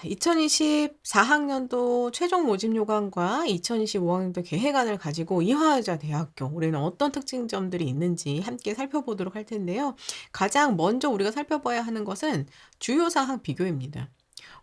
2024학년도 최종 모집 요강과 2025학년도 계획안을 가지고 이화여자대학교 올해는 어떤 특징점들이 있는지 함께 살펴보도록 할 텐데요. 가장 먼저 우리가 살펴봐야 하는 것은 주요 사항 비교입니다.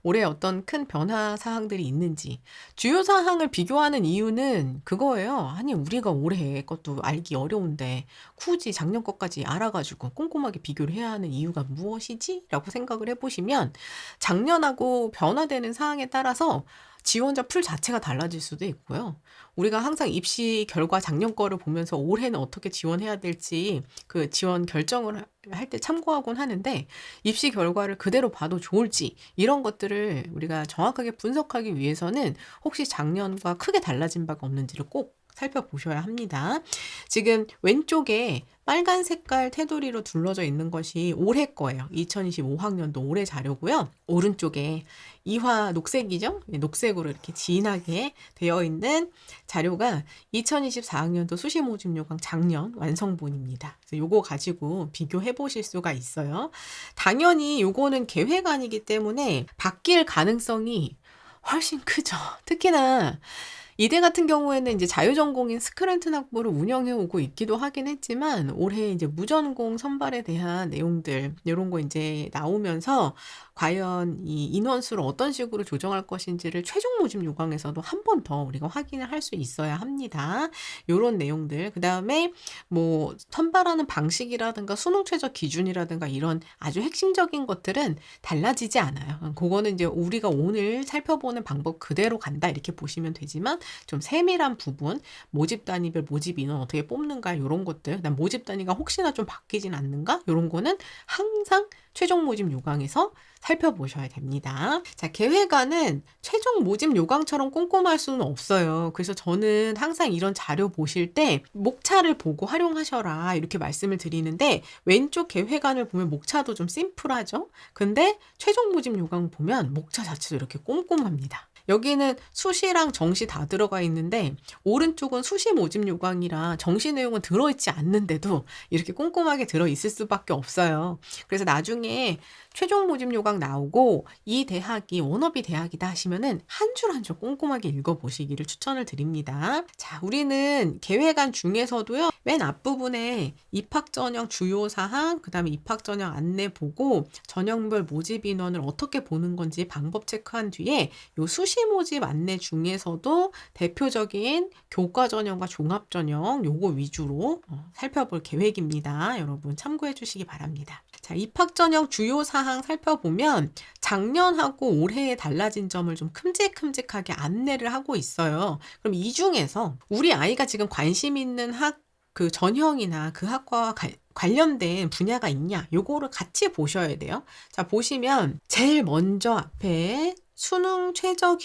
올해 어떤 큰 변화 사항들이 있는지. 주요 사항을 비교하는 이유는 그거예요. 아니, 우리가 올해 것도 알기 어려운데 굳이 작년 것까지 알아가지고 꼼꼼하게 비교를 해야 하는 이유가 무엇이지? 라고 생각을 해보시면 작년하고 변화되는 사항에 따라서 지원자 풀 자체가 달라질 수도 있고요. 우리가 항상 입시 결과 작년 거를 보면서 올해는 어떻게 지원해야 될지 그 지원 결정을 할 때 참고하곤 하는데 입시 결과를 그대로 봐도 좋을지 이런 것들을 우리가 정확하게 분석하기 위해서는 혹시 작년과 크게 달라진 바가 없는지를 꼭 살펴보셔야 합니다. 지금 왼쪽에 빨간 색깔 테두리로 둘러져 있는 것이 올해 거예요. 2025학년도 올해 자료고요. 오른쪽에 이화 녹색이죠? 녹색으로 이렇게 진하게 되어 있는 자료가 2024학년도 수시 모집 요강 작년 완성본입니다. 그래서 요거 가지고 비교해 보실 수가 있어요. 당연히 요거는 계획안이기 때문에 바뀔 가능성이 훨씬 크죠. 특히나 이대 같은 경우에는 이제 자유전공인 스크랜튼 학부를 운영해 오고 있기도 하긴 했지만 올해 이제 무전공 선발에 대한 내용들 이런 거 이제 나오면서 과연 이 인원수를 어떤 식으로 조정할 것인지를 최종 모집 요강에서도 한 번 더 우리가 확인을 할 수 있어야 합니다. 요런 내용들. 그다음에 뭐 선발하는 방식이라든가 수능 최저 기준이라든가 이런 아주 핵심적인 것들은 달라지지 않아요. 그거는 이제 우리가 오늘 살펴보는 방법 그대로 간다 이렇게 보시면 되지만 좀 세밀한 부분, 모집 단위별 모집 인원 어떻게 뽑는가 이런 것들, 그다음 모집 단위가 혹시나 좀 바뀌진 않는가 이런 거는 항상 최종 모집 요강에서 살펴보셔야 됩니다. 자, 계획안은 최종 모집 요강처럼 꼼꼼할 수는 없어요. 그래서 저는 항상 이런 자료 보실 때 목차를 보고 활용하셔라 이렇게 말씀을 드리는데 왼쪽 계획안을 보면 목차도 좀 심플하죠. 근데 최종 모집 요강 보면 목차 자체도 이렇게 꼼꼼합니다. 여기는 수시랑 정시 다 들어가 있는데 오른쪽은 수시 모집 요강이라 정시 내용은 들어있지 않는데도 이렇게 꼼꼼하게 들어있을 수밖에 없어요. 그래서 나중에 최종 모집 요강 나오고 이 대학이 워너비 대학이다 하시면은 한 줄 한 줄 꼼꼼하게 읽어보시기를 추천을 드립니다. 자, 우리는 계획안 중에서도요. 맨 앞부분에 입학 전형 주요 사항, 그 다음에 입학 전형 안내 보고 전형별 모집 인원을 어떻게 보는 건지 방법 체크한 뒤에 요 수시 모집 안내 중에서도 대표적인 교과 전형과 종합 전형 요거 위주로 살펴볼 계획입니다. 여러분 참고해 주시기 바랍니다. 자, 입학 전형 주요 사항 살펴보면 작년하고 올해에 달라진 점을 좀 큼직큼직하게 안내를 하고 있어요. 그럼 이 중에서 우리 아이가 지금 관심 있는 그 전형이나 그 학과와 관련된 분야가 있냐 요거를 같이 보셔야 돼요. 자, 보시면 제일 먼저 앞에 수능 최저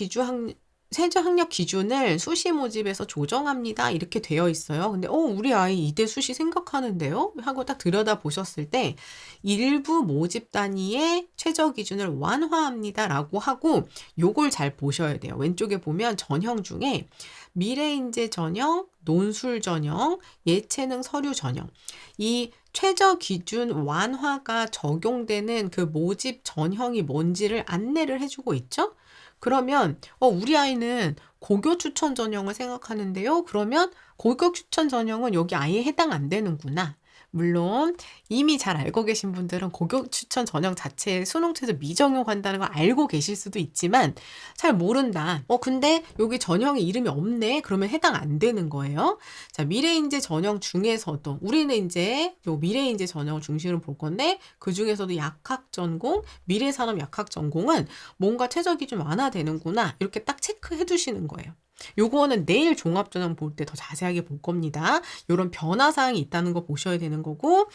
학력 기준을 수시 모집에서 조정합니다. 이렇게 되어 있어요. 근데 우리 아이 이대 수시 생각하는데요? 하고 딱 들여다 보셨을 때 일부 모집 단위의 최저 기준을 완화합니다. 라고 하고 요걸 잘 보셔야 돼요. 왼쪽에 보면 전형 중에 미래인재 전형, 논술 전형, 예체능 서류 전형 이 최저 기준 완화가 적용되는 그 모집 전형이 뭔지를 안내를 해주고 있죠? 그러면 우리 아이는 고교 추천 전형을 생각하는데요. 그러면 고교 추천 전형은 여기 아예 해당 안 되는구나. 물론 이미 잘 알고 계신 분들은 고교 추천 전형 자체에 수능 최저 미적용한다는 걸 알고 계실 수도 있지만 잘 모른다. 근데 여기 전형에 이름이 없네. 그러면 해당 안 되는 거예요. 자, 미래인재 전형 중에서도 우리는 이제 요 미래인재 전형을 중심으로 볼 건데 그 중에서도 약학전공, 미래산업 약학전공은 뭔가 최저 기준 완화되는구나. 이렇게 딱 체크해 두시는 거예요. 요거는 내일 종합전형 볼 때 더 자세하게 볼 겁니다. 요런 변화사항이 있다는 거 보셔야 되는 거고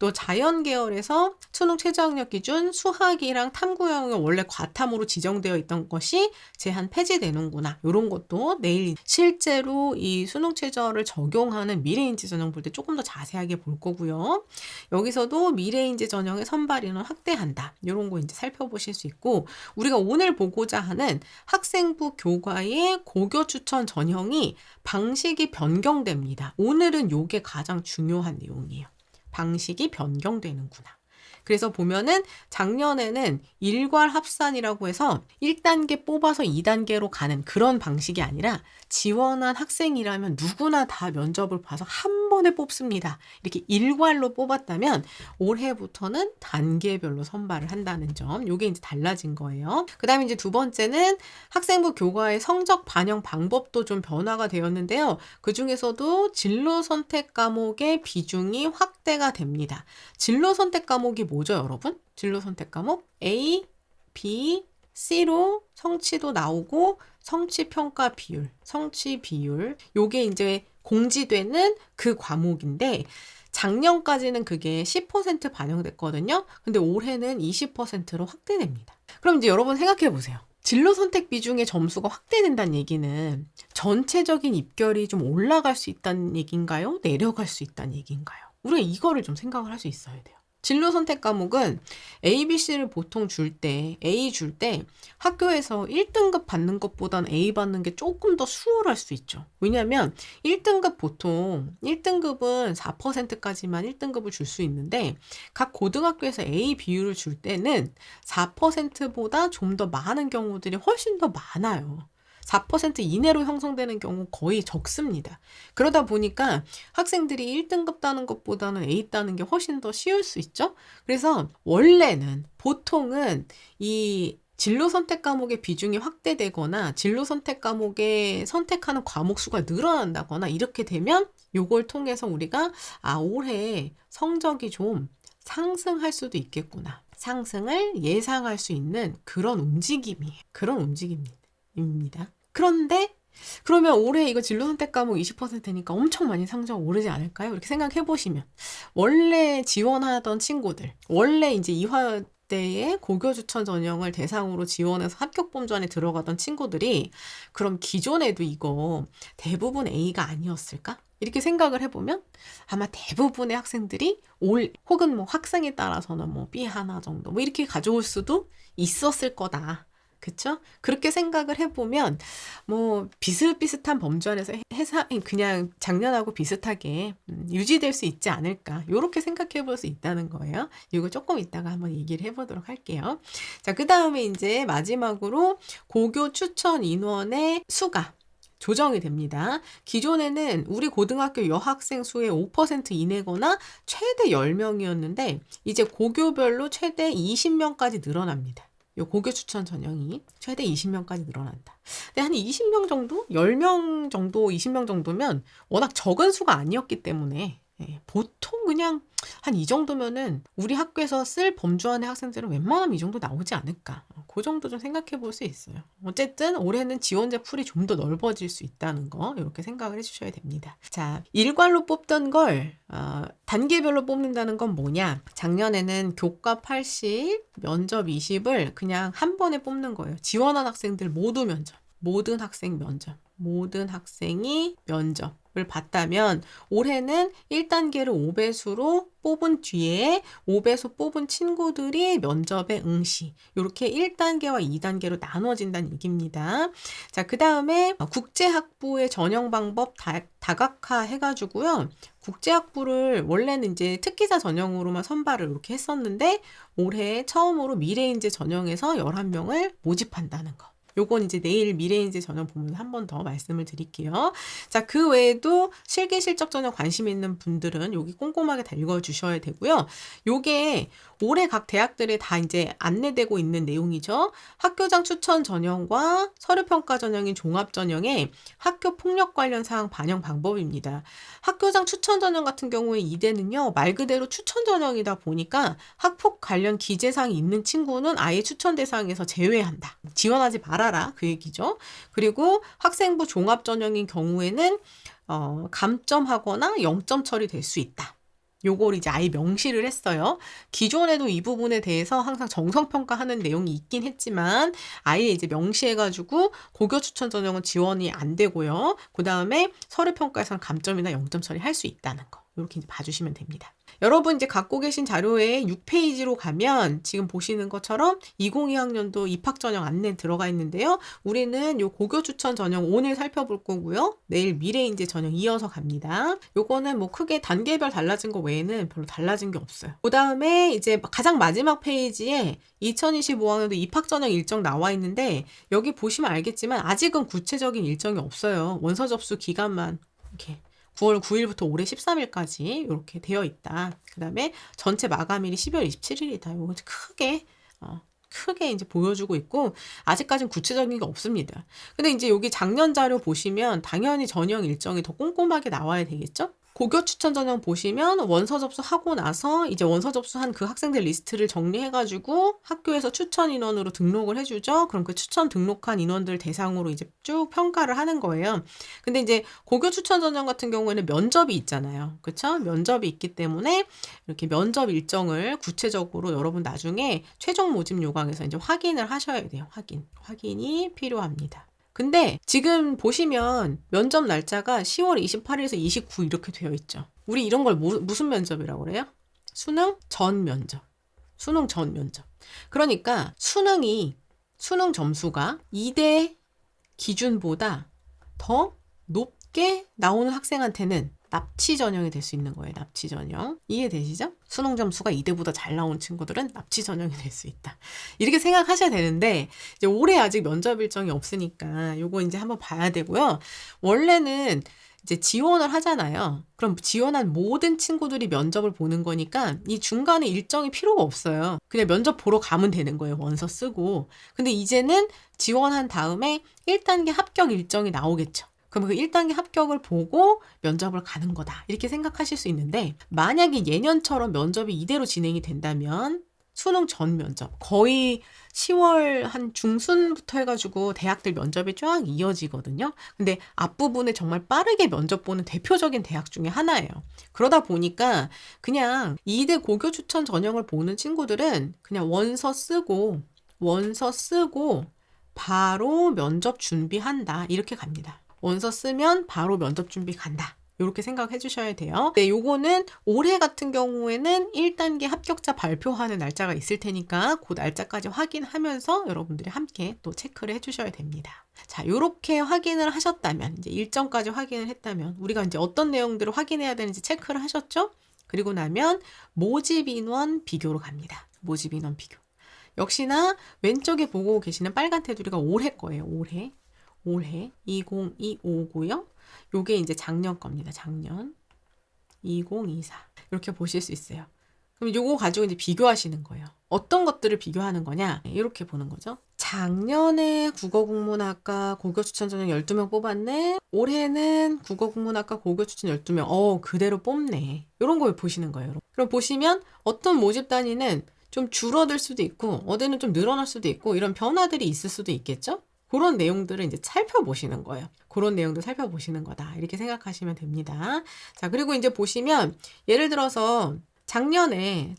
또 자연 계열에서 수능 최저학력 기준 수학이랑 탐구형이 원래 과탐으로 지정되어 있던 것이 제한 폐지되는구나. 요런 것도 내일 실제로 이 수능 최저를 적용하는 미래인재 전형 볼 때 조금 더 자세하게 볼 거고요. 여기서도 미래인재 전형의 선발 인원 확대한다. 요런 거 이제 살펴보실 수 있고 우리가 오늘 보고자 하는 학생부 교과의 고교 추천 전형이 방식이 변경됩니다. 오늘은 요게 가장 중요한 내용이에요. 방식이 변경되는구나. 그래서 보면은 작년에는 일괄 합산이라고 해서 1단계 뽑아서 2단계로 가는 그런 방식이 아니라 지원한 학생이라면 누구나 다 면접을 봐서 한 번에 뽑습니다. 이렇게 일괄로 뽑았다면 올해부터는 단계별로 선발을 한다는 점, 요게 이제 달라진 거예요. 그 다음에 이제 두 번째는 학생부 교과의 성적 반영 방법도 좀 변화가 되었는데요. 그 중에서도 진로 선택 과목의 비중이 확대가 됩니다. 진로 선택 과목이 뭐죠, 여러분? 진로 선택 과목 A, B, C로 성취도 나오고 성취 평가 비율, 성취 비율 요게 이제 공지되는 그 과목인데 작년까지는 그게 10% 반영됐거든요. 근데 올해는 20%로 확대됩니다. 그럼 이제 여러분 생각해 보세요. 진로 선택 비중의 점수가 확대된다는 얘기는 전체적인 입결이 좀 올라갈 수 있다는 얘기인가요? 내려갈 수 있다는 얘기인가요? 우리가 이거를 좀 생각을 할 수 있어야 돼요. 진로 선택 과목은 A, B, C를 보통 A 줄 때 학교에서 1등급 받는 것보단 A 받는 게 조금 더 수월할 수 있죠. 왜냐하면 1등급 보통 1등급은 4%까지만 1등급을 줄 수 있는데 각 고등학교에서 A 비율을 줄 때는 4%보다 좀 더 많은 경우들이 훨씬 더 많아요. 4% 이내로 형성되는 경우 거의 적습니다. 그러다 보니까 학생들이 1등급 따는 것보다는 A 따는 게 훨씬 더 쉬울 수 있죠. 그래서 원래는 보통은 이 진로 선택 과목의 비중이 확대되거나 진로 선택 과목에 선택하는 과목 수가 늘어난다거나 이렇게 되면 요걸 통해서 우리가 올해 성적이 좀 상승할 수도 있겠구나. 상승을 예상할 수 있는 그런 움직임입니다. 그런데 그러면 올해 이거 진로 선택 과목 20%니까 엄청 많이 성적 오르지 않을까요? 이렇게 생각해 보시면 원래 지원하던 친구들, 원래 이제 이화여대의 고교 추천 전형을 대상으로 지원해서 합격 범주 안에 들어가던 친구들이 그럼 기존에도 이거 대부분 A가 아니었을까? 이렇게 생각을 해보면 아마 대부분의 학생들이 혹은 뭐 학생에 따라서는 뭐 B 하나 정도 뭐 이렇게 가져올 수도 있었을 거다. 그쵸? 그렇게 생각을 해보면 뭐 비슷비슷한 범주 안에서 그냥 작년하고 비슷하게 유지될 수 있지 않을까 이렇게 생각해 볼 수 있다는 거예요. 이거 조금 이따가 한번 얘기를 해보도록 할게요. 자, 그 다음에 이제 마지막으로 고교 추천 인원의 수가 조정이 됩니다. 기존에는 우리 고등학교 여학생 수의 5% 이내거나 최대 10명이었는데 이제 고교별로 최대 20명까지 늘어납니다. 요 고교 추천 전형이 최대 20명까지 늘어난다. 근데 한 20명 정도? 10명 정도, 20명 정도면 워낙 적은 수가 아니었기 때문에 보통 그냥 한 이 정도면은 우리 학교에서 쓸 범주 안의 학생들은 웬만하면 이 정도 나오지 않을까. 그 정도 좀 생각해 볼 수 있어요. 어쨌든 올해는 지원자 풀이 좀 더 넓어질 수 있다는 거 이렇게 생각을 해주셔야 됩니다. 자, 일괄로 뽑던 걸 단계별로 뽑는다는 건 뭐냐? 작년에는 교과 80, 면접 20을 그냥 한 번에 뽑는 거예요. 지원한 학생들 모두 면접. 모든 학생 면접. 모든 학생이 면접을 봤다면 올해는 1단계를 5배수로 뽑은 뒤에 5배수 뽑은 친구들이 면접에 응시 이렇게 1단계와 2단계로 나눠진다는 얘기입니다. 자, 그 다음에 국제학부의 전형 방법 다각화 해가지고요. 국제학부를 원래는 이제 특기자 전형으로만 선발을 이렇게 했었는데 올해 처음으로 미래인재 전형에서 11명을 모집한다는 거. 요건 이제 내일 미래인재 전형 보면 한 번 더 말씀을 드릴게요. 자, 그 외에도 실기 실적 전형 관심 있는 분들은 여기 꼼꼼하게 다 읽어주셔야 되고요. 요게 올해 각 대학들에 다 이제 안내되고 있는 내용이죠. 학교장 추천 전형과 서류평가 전형인 종합 전형에 학교 폭력 관련 사항 반영 방법입니다. 학교장 추천 전형 같은 경우에 이대는요, 말 그대로 추천 전형이다 보니까 학폭 관련 기재사항이 있는 친구는 아예 추천 대상에서 제외한다. 지원하지 말아라. 그 얘기죠. 그리고 학생부 종합 전형인 경우에는 감점하거나 0점 처리될 수 있다. 요걸 이제 아예 명시를 했어요. 기존에도 이 부분에 대해서 항상 정성평가하는 내용이 있긴 했지만 아예 이제 명시해가지고 고교 추천 전형은 지원이 안 되고요. 그 다음에 서류평가에서는 감점이나 0점 처리할 수 있다는 거. 이렇게 이제 봐주시면 됩니다. 여러분 이제 갖고 계신 자료에 6페이지로 가면 지금 보시는 것처럼 2022학년도 입학 전형 안내 들어가 있는데요. 우리는 요 고교 추천 전형 오늘 살펴볼 거고요. 내일 미래 인재 전형 이어서 갑니다. 요거는 뭐 크게 단계별 달라진 거 외에는 별로 달라진 게 없어요. 그 다음에 이제 가장 마지막 페이지에 2025학년도 입학 전형 일정 나와 있는데 여기 보시면 알겠지만 아직은 구체적인 일정이 없어요. 원서 접수 기간만 이렇게 9월 9일부터 올해 13일까지 이렇게 되어 있다. 그 다음에 전체 마감일이 12월 27일이다. 이거 크게 이제 보여주고 있고, 아직까지는 구체적인 게 없습니다. 근데 이제 여기 작년 자료 보시면 당연히 전형 일정이 더 꼼꼼하게 나와야 되겠죠? 고교 추천 전형 보시면 원서 접수하고 나서 이제 원서 접수한 그 학생들 리스트를 정리해가지고 학교에서 추천 인원으로 등록을 해주죠. 그럼 그 추천 등록한 인원들 대상으로 이제 쭉 평가를 하는 거예요. 근데 이제 고교 추천 전형 같은 경우에는 면접이 있잖아요. 그쵸? 면접이 있기 때문에 이렇게 면접 일정을 구체적으로 여러분 나중에 최종 모집 요강에서 이제 확인을 하셔야 돼요. 확인이 필요합니다. 근데 지금 보시면 면접 날짜가 10월 28일에서 29 이렇게 되어 있죠. 우리 이런 걸 무슨 면접이라고 그래요? 수능 전 면접. 그러니까 수능 점수가 2대 기준보다 더 높게 나오는 학생한테는 납치 전형이 될 수 있는 거예요. 납치 전형. 이해되시죠? 수능 점수가 2대보다 잘 나오는 친구들은 납치 전형이 될 수 있다. 이렇게 생각하셔야 되는데 이제 올해 아직 면접 일정이 없으니까 요거 이제 한번 봐야 되고요. 원래는 이제 지원을 하잖아요. 그럼 지원한 모든 친구들이 면접을 보는 거니까 이 중간에 일정이 필요가 없어요. 그냥 면접 보러 가면 되는 거예요. 원서 쓰고. 근데 이제는 지원한 다음에 1단계 합격 일정이 나오겠죠. 그럼 그 1단계 합격을 보고 면접을 가는 거다. 이렇게 생각하실 수 있는데 만약에 예년처럼 면접이 이대로 진행이 된다면 수능 전 면접 거의 10월 한 중순부터 해가지고 대학들 면접이 쫙 이어지거든요. 근데 앞부분에 정말 빠르게 면접 보는 대표적인 대학 중에 하나예요. 그러다 보니까 그냥 2대 고교 추천 전형을 보는 친구들은 그냥 원서 쓰고 바로 면접 준비한다. 이렇게 갑니다. 원서 쓰면 바로 면접 준비 간다. 이렇게 생각해 주셔야 돼요. 네, 요거는 올해 같은 경우에는 1단계 합격자 발표하는 날짜가 있을 테니까 그 날짜까지 확인하면서 여러분들이 함께 또 체크를 해 주셔야 됩니다. 자, 요렇게 확인을 하셨다면, 이제 일정까지 확인을 했다면, 우리가 이제 어떤 내용들을 확인해야 되는지 체크를 하셨죠? 그리고 나면 모집 인원 비교로 갑니다. 모집 인원 비교. 역시나 왼쪽에 보고 계시는 빨간 테두리가 올해 거예요. 올해 2025고요. 요게 이제 작년 겁니다. 작년 2024 이렇게 보실 수 있어요. 그럼 요거 가지고 이제 비교하시는 거예요. 어떤 것들을 비교하는 거냐? 이렇게 보는 거죠. 작년에 국어국문학과 고교추천 전형 12명 뽑았네. 올해는 국어국문학과 고교추천 12명. 그대로 뽑네. 이런 걸 보시는 거예요. 그럼 보시면 어떤 모집 단위는 좀 줄어들 수도 있고 어디는 좀 늘어날 수도 있고 이런 변화들이 있을 수도 있겠죠? 그런 내용들을 이제 살펴보시는 거예요. 그런 내용도 살펴보시는 거다. 이렇게 생각하시면 됩니다. 자, 그리고 이제 보시면 예를 들어서 작년에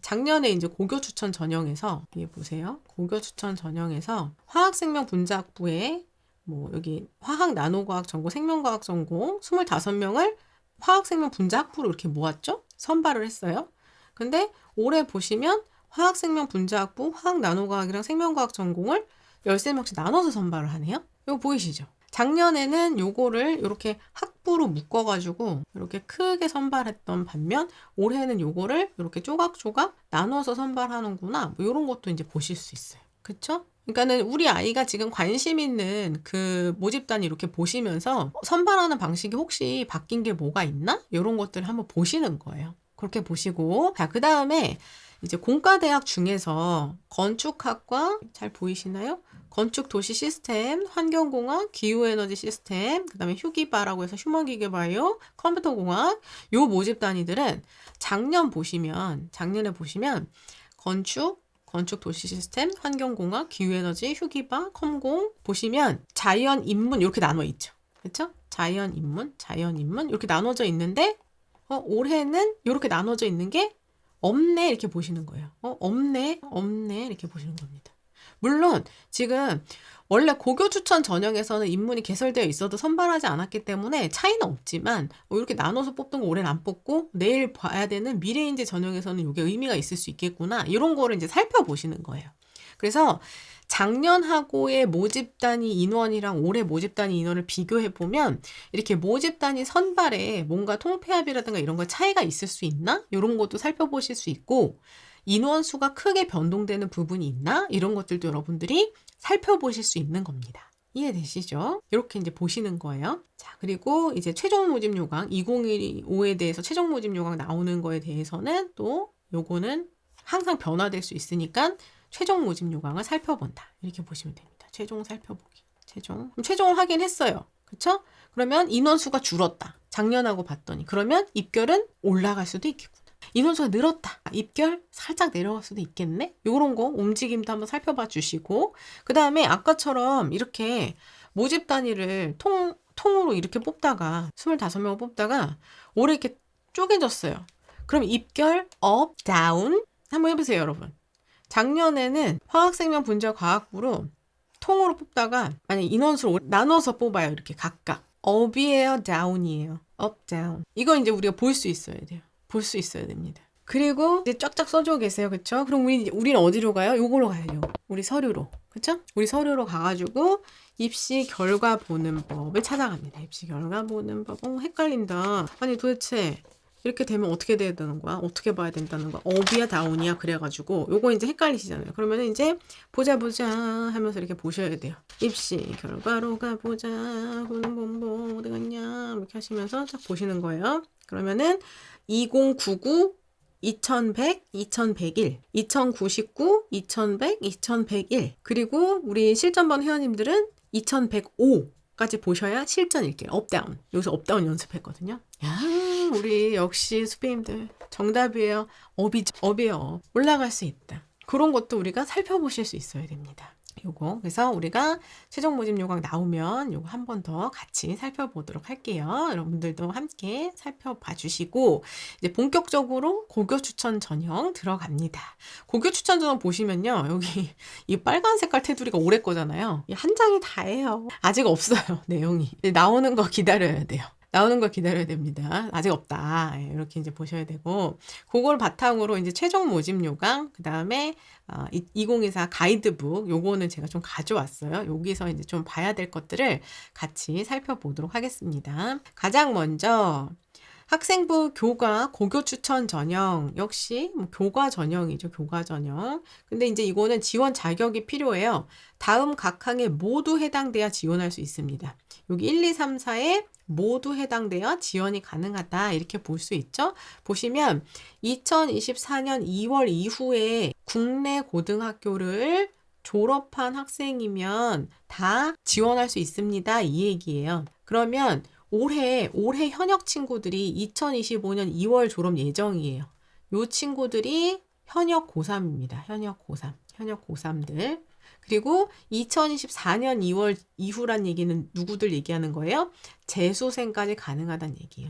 이제 고교 추천 전형에서 여기 보세요. 고교 추천 전형에서 화학생명 분자학부에 뭐 여기 화학 나노과학 전공, 생명과학 전공 25명을 화학생명 분자학부로 이렇게 모았죠? 선발을 했어요. 근데 올해 보시면 화학생명 분자학부, 화학 나노과학이랑 생명과학 전공을 13명씩 나눠서 선발을 하네요. 이거 보이시죠? 작년에는 요거를 이렇게 학부로 묶어가지고 이렇게 크게 선발했던 반면 올해는 요거를 이렇게 조각조각 나눠서 선발하는구나. 뭐 이런 것도 이제 보실 수 있어요. 그쵸? 그러니까는 우리 아이가 지금 관심 있는 그 모집단 이렇게 보시면서 선발하는 방식이 혹시 바뀐 게 뭐가 있나? 이런 것들을 한번 보시는 거예요. 그렇게 보시고 자, 그 다음에 이제 공과대학 중에서 건축학과 잘 보이시나요? 건축도시 시스템, 환경공학, 기후에너지 시스템, 그 다음에 휴기바라고 해서 휴먼기계바이오, 컴퓨터공학 요 모집 단위들은 작년에 보시면 건축도시 시스템, 환경공학, 기후에너지, 휴기바, 컴공 보시면 자연, 인문 이렇게 나눠 있죠. 그렇죠? 자연, 인문 이렇게 나눠져 있는데 올해는 이렇게 나눠져 있는 게 없네 이렇게 보시는 거예요. 없네 이렇게 보시는 겁니다. 물론 지금 원래 고교 추천 전형에서는 인문이 개설되어 있어도 선발하지 않았기 때문에 차이는 없지만 이렇게 나눠서 뽑던 거 올해는 안 뽑고 내일 봐야 되는 미래인재 전형에서는 이게 의미가 있을 수 있겠구나. 이런 거를 이제 살펴보시는 거예요. 그래서 작년하고의 모집 단위 인원이랑 올해 모집 단위 인원을 비교해 보면 이렇게 모집 단위 선발에 뭔가 통폐합이라든가 이런 거 차이가 있을 수 있나? 이런 것도 살펴보실 수 있고 인원수가 크게 변동되는 부분이 있나? 이런 것들도 여러분들이 살펴보실 수 있는 겁니다. 이해되시죠? 이렇게 이제 보시는 거예요. 자, 그리고 이제 최종 모집 요강 2015에 대해서 최종 모집 요강 나오는 거에 대해서는 또 요거는 항상 변화될 수 있으니까 최종 모집 요강을 살펴본다. 이렇게 보시면 됩니다. 최종 살펴보기. 최종. 그럼 최종을 확인했어요. 그쵸? 그러면 인원수가 줄었다. 작년하고 봤더니. 그러면 입결은 올라갈 수도 있겠구나. 인원수가 늘었다. 입결 살짝 내려갈 수도 있겠네? 요런 거 움직임도 한번 살펴봐 주시고 그 다음에 아까처럼 이렇게 모집 단위를 통으로 이렇게 뽑다가 25명을 뽑다가 올해 이렇게 쪼개졌어요. 그럼 입결, 업, 다운 한번 해보세요, 여러분. 작년에는 화학생명 분자 과학부로 통으로 뽑다가 만약 인원수를 나눠서 뽑아요. 이렇게 각각. 업이에요, 다운이에요. 업, 다운. 이거 이제 우리가 볼 수 있어야 돼요. 볼 수 있어야 됩니다. 그리고 이제 쫙쫙 써주고 계세요. 그쵸? 그럼 우리는 어디로 가요? 요거로 가야죠. 우리 서류로. 그쵸? 우리 서류로 가가지고 입시 결과 보는 법을 찾아갑니다. 입시 결과 보는 법. 헷갈린다. 아니 도대체 이렇게 되면 어떻게 돼야 되는 거야? 어떻게 봐야 된다는 거야? 업이야 다운이야? 그래가지고 요거 이제 헷갈리시잖아요. 그러면 이제 보자 하면서 이렇게 보셔야 돼요. 입시 결과로 가보자. 보는 본보 어디 갔냐? 이렇게 하시면서 딱 보시는 거예요. 그러면은 2099, 2100, 2101, 2099, 2100, 2101 그리고 우리 실전반 회원님들은 2105까지 보셔야 실전 읽기 업다운. 여기서 업다운 연습했거든요. 야, 우리 역시 수배님들 정답이에요. 업이에요. 올라갈 수 있다. 그런 것도 우리가 살펴보실 수 있어야 됩니다. 요거. 그래서 우리가 최종 모집 요강 나오면 요거 한 번 더 같이 살펴보도록 할게요. 여러분들도 함께 살펴봐 주시고 이제 본격적으로 고교 추천 전형 들어갑니다. 고교 추천 전형 보시면요. 여기 이 빨간 색깔 테두리가 올해 거잖아요. 한 장이 다예요. 아직 없어요. 내용이. 나오는 거 기다려야 돼요. 나오는 걸 기다려야 됩니다. 아직 없다. 이렇게 이제 보셔야 되고, 그걸 바탕으로 이제 최종 모집 요강, 그 다음에 2024 가이드북, 요거는 제가 좀 가져왔어요. 여기서 이제 좀 봐야 될 것들을 같이 살펴보도록 하겠습니다. 가장 먼저, 학생부 교과 고교 추천 전형 역시 교과 전형이죠. 교과 전형. 근데 이제 이거는 지원 자격이 필요해요. 다음 각 항에 모두 해당돼야 지원할 수 있습니다. 여기 1, 2, 3, 4에 모두 해당돼야 지원이 가능하다. 이렇게 볼 수 있죠. 보시면 2024년 2월 이후에 국내 고등학교를 졸업한 학생이면 다 지원할 수 있습니다. 이 얘기예요. 그러면 올해 현역 친구들이 2025년 2월 졸업 예정이에요. 요 친구들이 현역 고3입니다. 현역 고3들. 그리고 2024년 2월 이후란 얘기는 누구들 얘기하는 거예요? 재수생까지 가능하다는 얘기예요.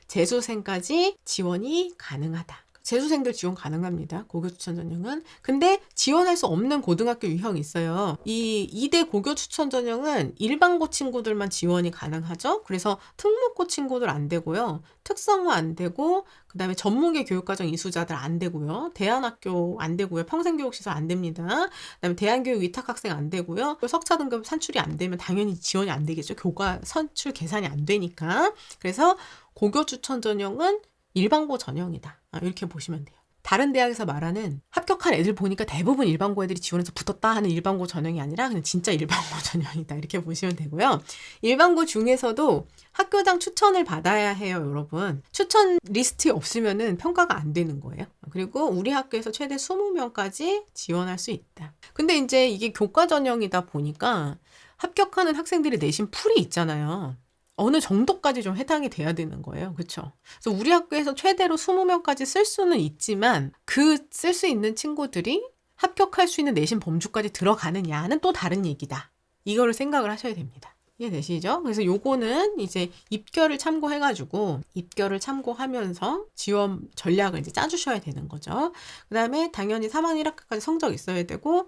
재수생까지 지원이 가능하다. 재수생들 지원 가능합니다. 고교 추천 전형은. 근데 지원할 수 없는 고등학교 유형이 있어요. 이 2대 고교 추천 전형은 일반고 친구들만 지원이 가능하죠. 그래서 특목고 친구들 안 되고요. 특성화 안 되고 그 다음에 전문계 교육과정 이수자들 안 되고요. 대안학교 안 되고요. 평생교육시설 안 됩니다. 그 다음에 대안교육 위탁학생 안 되고요. 석차 등급 산출이 안 되면 당연히 지원이 안 되겠죠. 교과 선출 계산이 안 되니까. 그래서 고교 추천 전형은 일반고 전형이다. 이렇게 보시면 돼요. 다른 대학에서 말하는 합격한 애들 보니까 대부분 일반고 애들이 지원해서 붙었다 하는 일반고 전형이 아니라 그냥 진짜 일반고 전형이다. 이렇게 보시면 되고요. 일반고 중에서도 학교장 추천을 받아야 해요, 여러분. 추천 리스트에 없으면은 평가가 안 되는 거예요. 그리고 우리 학교에서 최대 20명까지 지원할 수 있다. 근데 이제 이게 교과 전형이다 보니까 합격하는 학생들이 내신 풀이 있잖아요. 어느 정도까지 좀 해당이 돼야 되는 거예요. 그렇죠? 그래서 우리 학교에서 최대로 20명까지 쓸 수는 있지만 그 쓸 수 있는 친구들이 합격할 수 있는 내신 범주까지 들어가느냐는 또 다른 얘기다. 이거를 생각을 하셔야 됩니다. 이해되시죠? 그래서 요거는 이제 입결을 참고해가지고 입결을 참고하면서 지원 전략을 이제 짜주셔야 되는 거죠. 그 다음에 당연히 3학년 1학기까지 성적 있어야 되고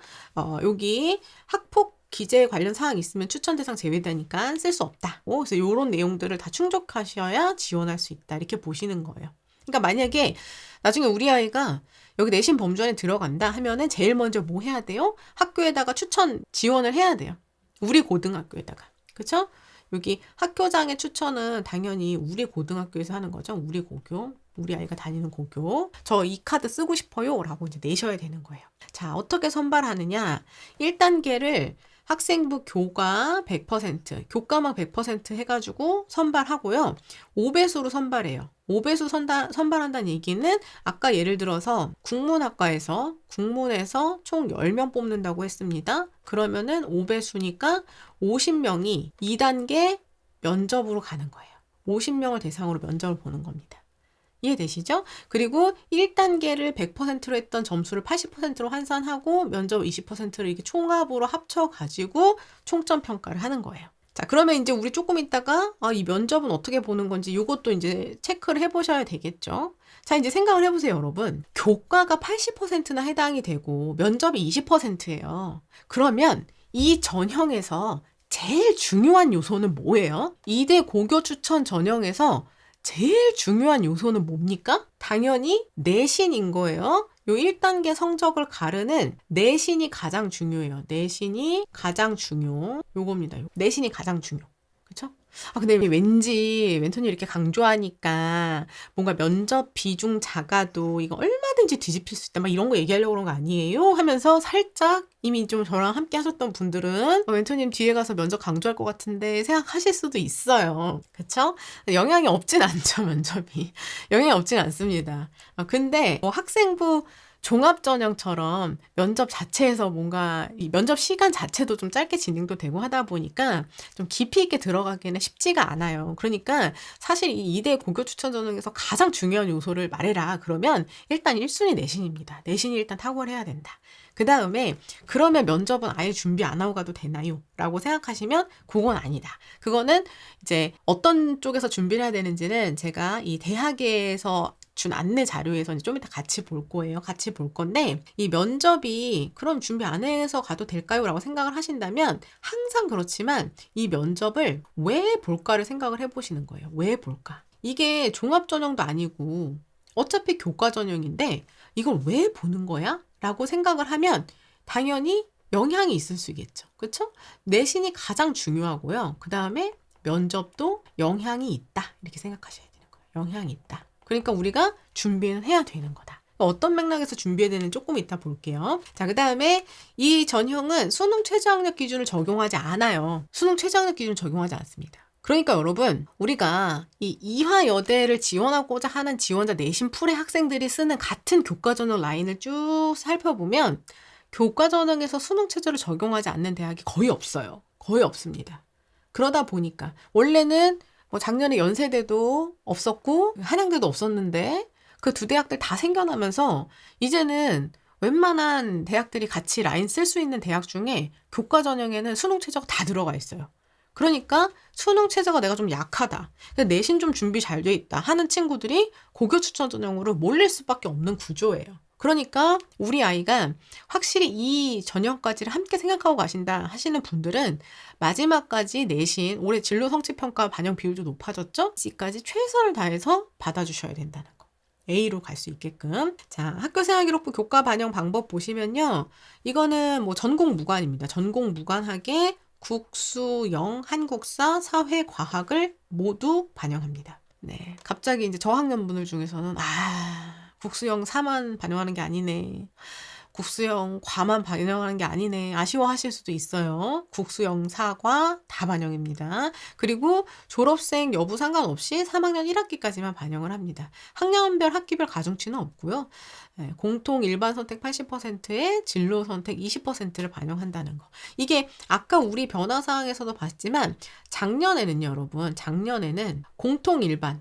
여기 학폭 기재 관련 사항이 있으면 추천 대상 제외되니까 쓸 수 없다. 그래서 이런 내용들을 다 충족하셔야 지원할 수 있다. 이렇게 보시는 거예요. 그러니까 만약에 나중에 우리 아이가 여기 내신 범주 안에 들어간다 하면은 제일 먼저 뭐 해야 돼요? 학교에다가 추천 지원을 해야 돼요. 우리 고등학교에다가. 그쵸? 여기 학교장의 추천은 당연히 우리 고등학교에서 하는 거죠. 우리 고교. 우리 아이가 다니는 고교. 저 이 카드 쓰고 싶어요. 라고 이제 내셔야 되는 거예요. 자, 어떻게 선발하느냐. 1단계를 학생부 교과 100%, 교과만 100% 해가지고 선발하고요. 5배수로 선발해요. 5배수 선발한다는 얘기는 아까 예를 들어서 국문학과에서 국문에서 총 10명 뽑는다고 했습니다. 그러면은 5배수니까 50명이 2단계 면접으로 가는 거예요. 50명을 대상으로 면접을 보는 겁니다. 이해되시죠? 그리고 1단계를 100%로 했던 점수를 80%로 환산하고 면접 20%를 이렇게 총합으로 합쳐가지고 총점 평가를 하는 거예요. 자, 그러면 이제 우리 조금 있다가 이 면접은 어떻게 보는 건지 이것도 이제 체크를 해보셔야 되겠죠. 자, 이제 생각을 해보세요, 여러분. 교과가 80%나 해당이 되고 면접이 20%예요. 그러면 이 전형에서 제일 중요한 요소는 뭐예요? 2대 고교 추천 전형에서 제일 중요한 요소는 뭡니까? 당연히 내신인 거예요. 요 1단계 성적을 가르는 내신이 가장 중요해요. 내신이 가장 중요. 요겁니다. 내신이 가장 중요. 그쵸? 근데 왠지 멘토님 이렇게 강조하니까 뭔가 면접 비중 작아도 이거 얼마든지 뒤집힐 수 있다 막 이런 거 얘기하려고 그런 거 아니에요? 하면서 살짝 이미 좀 저랑 함께 하셨던 분들은 멘토님 뒤에 가서 면접 강조할 것 같은데 생각하실 수도 있어요. 그쵸? 영향이 없진 않죠, 면접이. 영향이 없진 않습니다. 근데 학생부 종합전형처럼 면접 자체에서 뭔가 이 면접 시간 자체도 좀 짧게 진행도 되고 하다 보니까 좀 깊이 있게 들어가기는 쉽지가 않아요. 그러니까 사실 이 2대 고교 추천 전형에서 가장 중요한 요소를 말해라. 그러면 일단 1순위 내신입니다. 내신이 일단 탁월해야 된다. 그 다음에 그러면 면접은 아예 준비 안 하고 가도 되나요? 라고 생각하시면 그건 아니다. 그거는 이제 어떤 쪽에서 준비를 해야 되는지는 제가 이 대학에서 준 안내 자료에서 좀 이따 같이 볼 거예요. 같이 볼 건데 이 면접이 그럼 준비 안 해서 가도 될까요? 라고 생각을 하신다면 항상 그렇지만 이 면접을 왜 볼까를 생각을 해보시는 거예요. 왜 볼까? 이게 종합전형도 아니고 어차피 교과전형인데 이걸 왜 보는 거야? 라고 생각을 하면 당연히 영향이 있을 수 있겠죠. 그렇죠? 내신이 가장 중요하고요. 그 다음에 면접도 영향이 있다. 이렇게 생각하셔야 되는 거예요. 영향이 있다. 그러니까 우리가 준비는 해야 되는 거다. 어떤 맥락에서 준비해야 되는지 조금 이따 볼게요. 자, 그 다음에 이 전형은 수능 최저학력 기준을 적용하지 않아요. 수능 최저학력 기준을 적용하지 않습니다. 그러니까 여러분, 우리가 이 이화여대를 지원하고자 하는 지원자 내신 풀의 학생들이 쓰는 같은 교과전형 라인을 쭉 살펴보면 교과전형에서 수능 최저를 적용하지 않는 대학이 거의 없어요. 거의 없습니다. 그러다 보니까 원래는 작년에 연세대도 없었고 한양대도 없었는데 그 두 대학들 다 생겨나면서 이제는 웬만한 대학들이 같이 라인 쓸 수 있는 대학 중에 교과 전형에는 수능 최저가 다 들어가 있어요. 그러니까 수능 최저가 내가 좀 약하다. 내신 좀 준비 잘 돼 있다 하는 친구들이 고교 추천 전형으로 몰릴 수밖에 없는 구조예요. 그러니까 우리 아이가 확실히 이 전형까지를 함께 생각하고 가신다 하시는 분들은 마지막까지 내신 올해 진로 성취평가 반영 비율도 높아졌죠? C까지 최선을 다해서 받아주셔야 된다는 거. A로 갈 수 있게끔. 자, 학교생활기록부 교과 반영 방법 보시면요. 이거는 전공 무관입니다. 전공 무관하게 국수, 영, 한국사, 사회, 과학을 모두 반영합니다. 네. 갑자기 이제 저학년 분들 중에서는 국수형 4만 반영하는 게 아니네. 국수형 과만 반영하는 게 아니네. 아쉬워하실 수도 있어요. 국수형 4과 다 반영입니다. 그리고 졸업생 여부 상관없이 3학년 1학기까지만 반영을 합니다. 학년별 학기별 가중치는 없고요. 네, 공통 일반 선택 80%에 진로 선택 20%를 반영한다는 거. 이게 아까 우리 변화사항에서도 봤지만 작년에는요, 여러분. 작년에는 공통 일반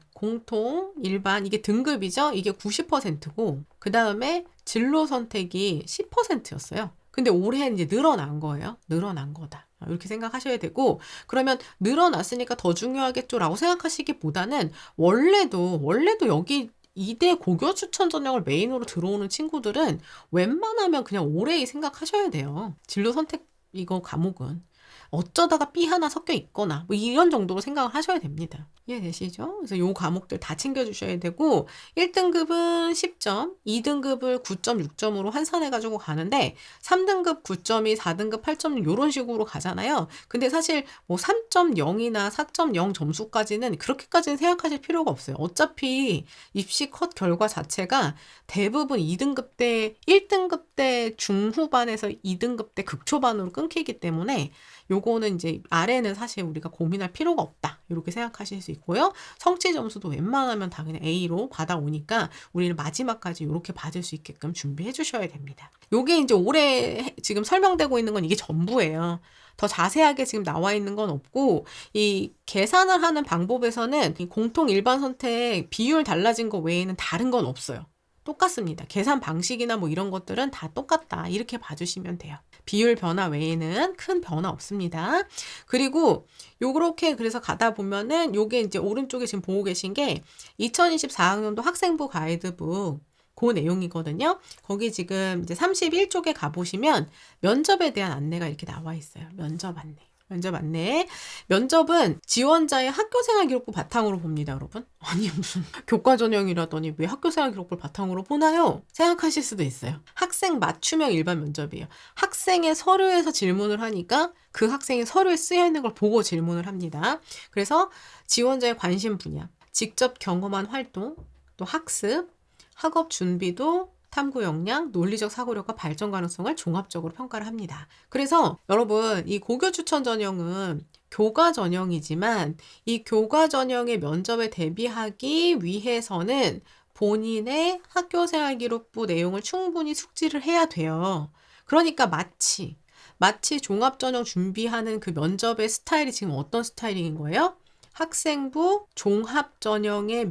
이게 등급이죠. 이게 90%고 그 다음에 진로 선택이 10%였어요. 근데 올해 이제 늘어난 거예요. 늘어난 거다. 이렇게 생각하셔야 되고, 그러면 늘어났으니까 더 중요하겠죠라고 생각하시기보다는 원래도 여기 이대 고교 추천 전형을 메인으로 들어오는 친구들은 웬만하면 그냥 올해 생각하셔야 돼요. 진로 선택 이거 과목은. 어쩌다가 B 하나 섞여 있거나 뭐 이런 정도로 생각을 하셔야 됩니다. 이해되시죠? 그래서 요 과목들 다 챙겨주셔야 되고 1등급은 10점, 2등급을 9.6점으로 환산해가지고 가는데 3등급 9점이 4등급 8.6 이런 식으로 가잖아요. 근데 사실 뭐 3.0이나 4.0 점수까지는 그렇게까지는 생각하실 필요가 없어요. 어차피 입시 컷 결과 자체가 대부분 2등급 때 1등급 때 중후반에서 2등급 때 극초반으로 끊기기 때문에 요거는 이제 아래는 사실 우리가 고민할 필요가 없다. 이렇게 생각하실 수 있고요. 성취 점수도 웬만하면 다 그냥 A로 받아오니까 우리는 마지막까지 이렇게 받을 수 있게끔 준비해 주셔야 됩니다. 요게 이제 올해 지금 설명되고 있는 건 이게 전부예요. 더 자세하게 지금 나와 있는 건 없고 이 계산을 하는 방법에서는 이 공통 일반 선택 비율 달라진 거 외에는 다른 건 없어요. 똑같습니다. 계산 방식이나 뭐 이런 것들은 다 똑같다. 이렇게 봐주시면 돼요. 비율 변화 외에는 큰 변화 없습니다. 그리고 요렇게 그래서 가다 보면은 요게 이제 오른쪽에 지금 보고 계신 게 2024학년도 학생부 가이드북 그 내용이거든요. 거기 지금 이제 31쪽에 가보시면 면접에 대한 안내가 이렇게 나와 있어요. 면접 안내. 면접 안내. 면접은 지원자의 학교생활 기록부 바탕으로 봅니다, 여러분. 아니, 무슨 교과 전형이라더니 왜 학교생활 기록부를 바탕으로 보나요? 생각하실 수도 있어요. 학생 맞춤형 일반 면접이에요. 학생의 서류에서 질문을 하니까 그 학생의 서류에 쓰여 있는 걸 보고 질문을 합니다. 그래서 지원자의 관심 분야, 직접 경험한 활동, 또 학습, 학업 준비도 탐구 역량, 논리적 사고력과 발전 가능성을 종합적으로 평가를 합니다. 그래서 여러분 이 고교 추천 전형은 교과 전형이지만 이 교과 전형의 면접에 대비하기 위해서는 본인의 학교생활 기록부 내용을 충분히 숙지를 해야 돼요. 그러니까 마치 종합전형 준비하는 그 면접의 스타일이 지금 어떤 스타일인 거예요? 학생부 종합전형의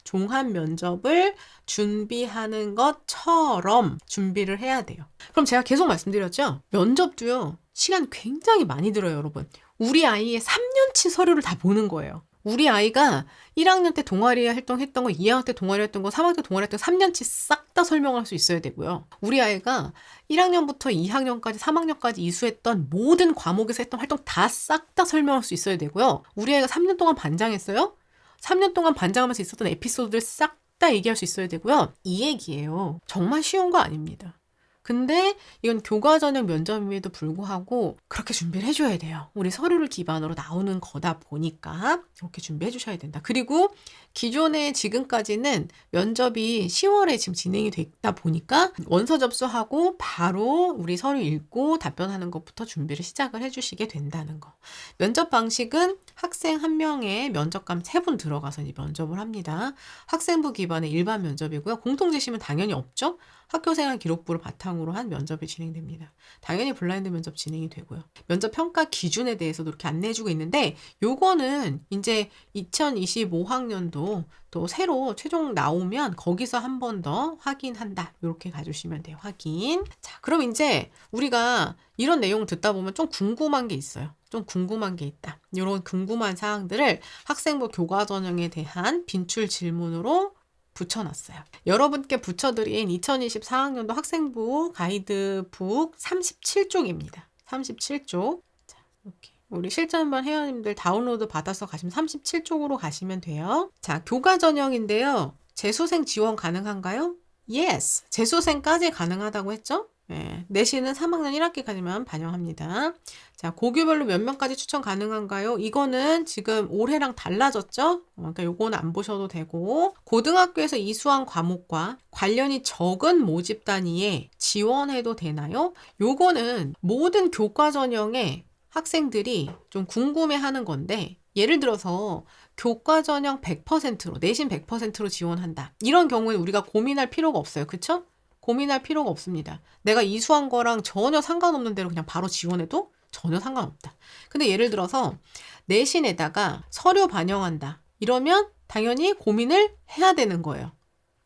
종합 면접을 준비하는 것처럼 준비를 해야 돼요. 그럼 제가 계속 말씀드렸죠? 면접도요, 시간 굉장히 많이 들어요, 여러분. 우리 아이의 3년치 서류를 다 보는 거예요. 우리 아이가 1학년 때 동아리 활동했던 거, 2학년 때 동아리 했던 거, 3학년 때 동아리 했던 거 3년치 싹 다 설명할 수 있어야 되고요. 우리 아이가 1학년부터 2학년까지, 3학년까지 이수했던 모든 과목에서 했던 활동 다 싹 다 설명할 수 있어야 되고요. 우리 아이가 3년 동안 반장했어요? 3년 동안 반장하면서 있었던 에피소드를 싹 다 얘기할 수 있어야 되고요. 이 얘기예요. 정말 쉬운 거 아닙니다. 근데 이건 교과 전형 면접임에도 불구하고 그렇게 준비를 해줘야 돼요. 우리 서류를 기반으로 나오는 거다 보니까 이렇게 준비해 주셔야 된다. 그리고 기존에 지금까지는 면접이 10월에 지금 진행이 됐다 보니까 원서 접수하고 바로 우리 서류 읽고 답변하는 것부터 준비를 시작을 해주시게 된다는 거. 면접 방식은 학생 한 명의 면접관 3분 들어가서 이제 면접을 합니다. 학생부 기반의 일반 면접이고요. 공통지심은 당연히 없죠. 학교생활 기록부를 바탕으로 한 면접이 진행됩니다. 당연히 블라인드 면접 진행이 되고요. 면접 평가 기준에 대해서도 이렇게 안내해주고 있는데 요거는 이제 2025학년도 또 새로 최종 나오면 거기서 한 번 더 확인한다. 이렇게 가주시면 돼요. 확인. 자, 그럼 이제 우리가 이런 내용을 듣다 보면 좀 궁금한 게 있어요. 좀 궁금한 게 있다. 이런 궁금한 사항들을 학생부 교과 전형에 대한 빈출 질문으로 붙여놨어요. 여러분께 붙여드린 2024학년도 학생부 가이드북 37쪽입니다. 37쪽. 자, 이렇게. 우리 실전반 회원님들 다운로드 받아서 가시면 37쪽으로 가시면 돼요. 자, 교과 전형인데요. 재수생 지원 가능한가요? Yes. 재수생까지 가능하다고 했죠? 네, 내신은 3학년 1학기까지만 반영합니다. 자, 고교별로 몇 명까지 추천 가능한가요? 이거는 지금 올해랑 달라졌죠? 그러니까 요거는 안 보셔도 되고 고등학교에서 이수한 과목과 관련이 적은 모집 단위에 지원해도 되나요? 요거는 모든 교과 전형에 학생들이 좀 궁금해하는 건데 예를 들어서 교과 전형 100%로 내신 100%로 지원한다. 이런 경우에 우리가 고민할 필요가 없어요. 그쵸? 고민할 필요가 없습니다. 내가 이수한 거랑 전혀 상관없는 대로 그냥 바로 지원해도 전혀 상관없다. 근데 예를 들어서 내신에다가 서류 반영한다. 이러면 당연히 고민을 해야 되는 거예요.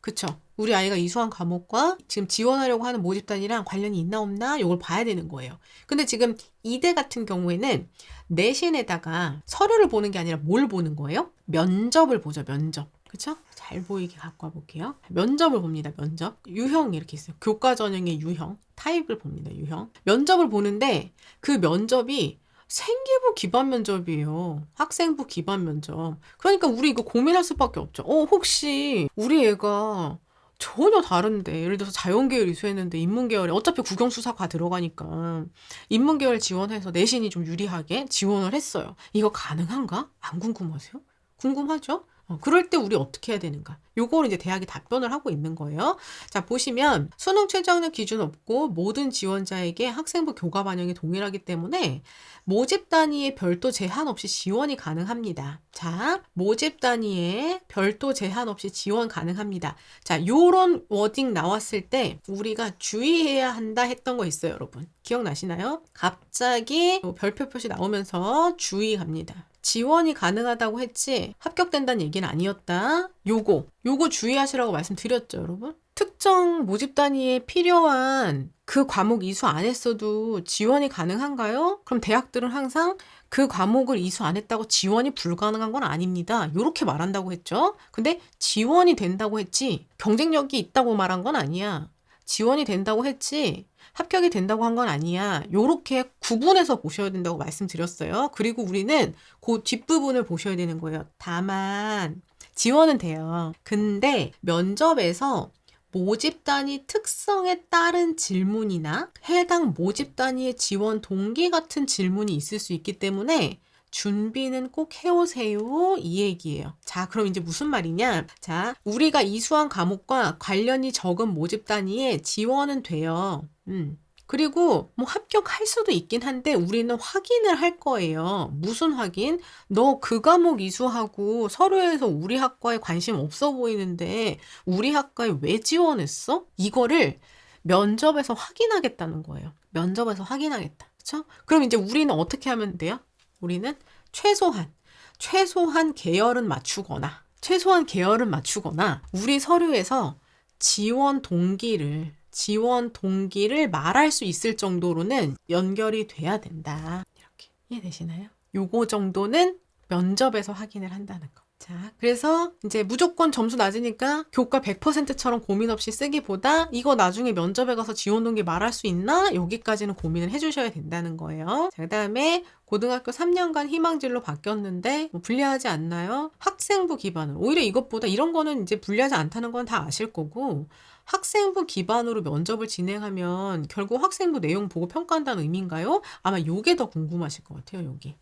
그쵸. 우리 아이가 이수한 과목과 지금 지원하려고 하는 모집단이랑 관련이 있나 없나 요걸 봐야 되는 거예요. 근데 지금 이대 같은 경우에는 내신에다가 서류를 보는 게 아니라 뭘 보는 거예요? 면접을 보죠, 면접. 그쵸? 잘 보이게 갖고 와볼게요. 면접을 봅니다, 면접. 유형 이렇게 있어요. 교과 전형의 유형. 타입을 봅니다, 유형. 면접을 보는데 그 면접이 생기부 기반 면접이에요. 학생부 기반 면접. 그러니까 우리 이거 고민할 수밖에 없죠. 혹시 우리 애가 전혀 다른데, 예를 들어서 자연계열 이수했는데 인문계열에 어차피 국영수사과 들어가니까 인문계열 지원해서 내신이 좀 유리하게 지원을 했어요. 이거 가능한가? 안 궁금하세요? 궁금하죠? 그럴 때 우리 어떻게 해야 되는가? 요거를 이제 대학이 답변을 하고 있는 거예요. 자, 보시면 수능 최저학력 기준 없고 모든 지원자에게 학생부 교과 반영이 동일하기 때문에 모집 단위에 별도 제한 없이 지원이 가능합니다. 자, 모집 단위에 별도 제한 없이 지원 가능합니다. 자, 요런 워딩 나왔을 때 우리가 주의해야 한다 했던 거 있어요, 여러분. 기억나시나요? 갑자기 별표 표시 나오면서 주의합니다. 지원이 가능하다고 했지 합격된다는 얘기는 아니었다. 요거 주의하시라고 말씀드렸죠, 여러분. 특정 모집 단위에 필요한 그 과목 이수 안 했어도 지원이 가능한가요? 그럼 대학들은 항상 그 과목을 이수 안 했다고 지원이 불가능한 건 아닙니다. 이렇게 말한다고 했죠. 근데 지원이 된다고 했지 경쟁력이 있다고 말한 건 아니야. 지원이 된다고 했지 합격이 된다고 한 건 아니야. 요렇게 구분해서 보셔야 된다고 말씀드렸어요. 그리고 우리는 그 뒷부분을 보셔야 되는 거예요. 다만 지원은 돼요. 근데 면접에서 모집 단위 특성에 따른 질문이나 해당 모집 단위의 지원 동기 같은 질문이 있을 수 있기 때문에 준비는 꼭 해오세요. 이 얘기예요. 자, 그럼 이제 무슨 말이냐? 자, 우리가 이수한 과목과 관련이 적은 모집 단위에 지원은 돼요. 그리고 뭐 합격할 수도 있긴 한데 우리는 확인을 할 거예요. 무슨 확인? 너 그 과목 이수하고 서류에서 우리 학과에 관심 없어 보이는데 우리 학과에 왜 지원했어? 이거를 면접에서 확인하겠다는 거예요. 면접에서 확인하겠다. 그렇죠? 그럼 이제 우리는 어떻게 하면 돼요? 우리는 최소한 계열은 맞추거나 우리 서류에서 지원 동기를 말할 수 있을 정도로는 연결이 돼야 된다. 이렇게 이해되시나요? 요거 정도는 면접에서 확인을 한다는 거. 자, 그래서 이제 무조건 점수 낮으니까 교과 100%처럼 고민 없이 쓰기보다 이거 나중에 면접에 가서 지원 동기 말할 수 있나? 여기까지는 고민을 해주셔야 된다는 거예요. 자, 그다음에 고등학교 3년간 희망진로 바뀌었는데 뭐 불리하지 않나요? 학생부 기반으로. 오히려 이것보다 이런 거는 이제 불리하지 않다는 건 다 아실 거고 학생부 기반으로 면접을 진행하면 결국 학생부 내용 보고 평가한다는 의미인가요? 아마 요게 더 궁금하실 것 같아요. 요게.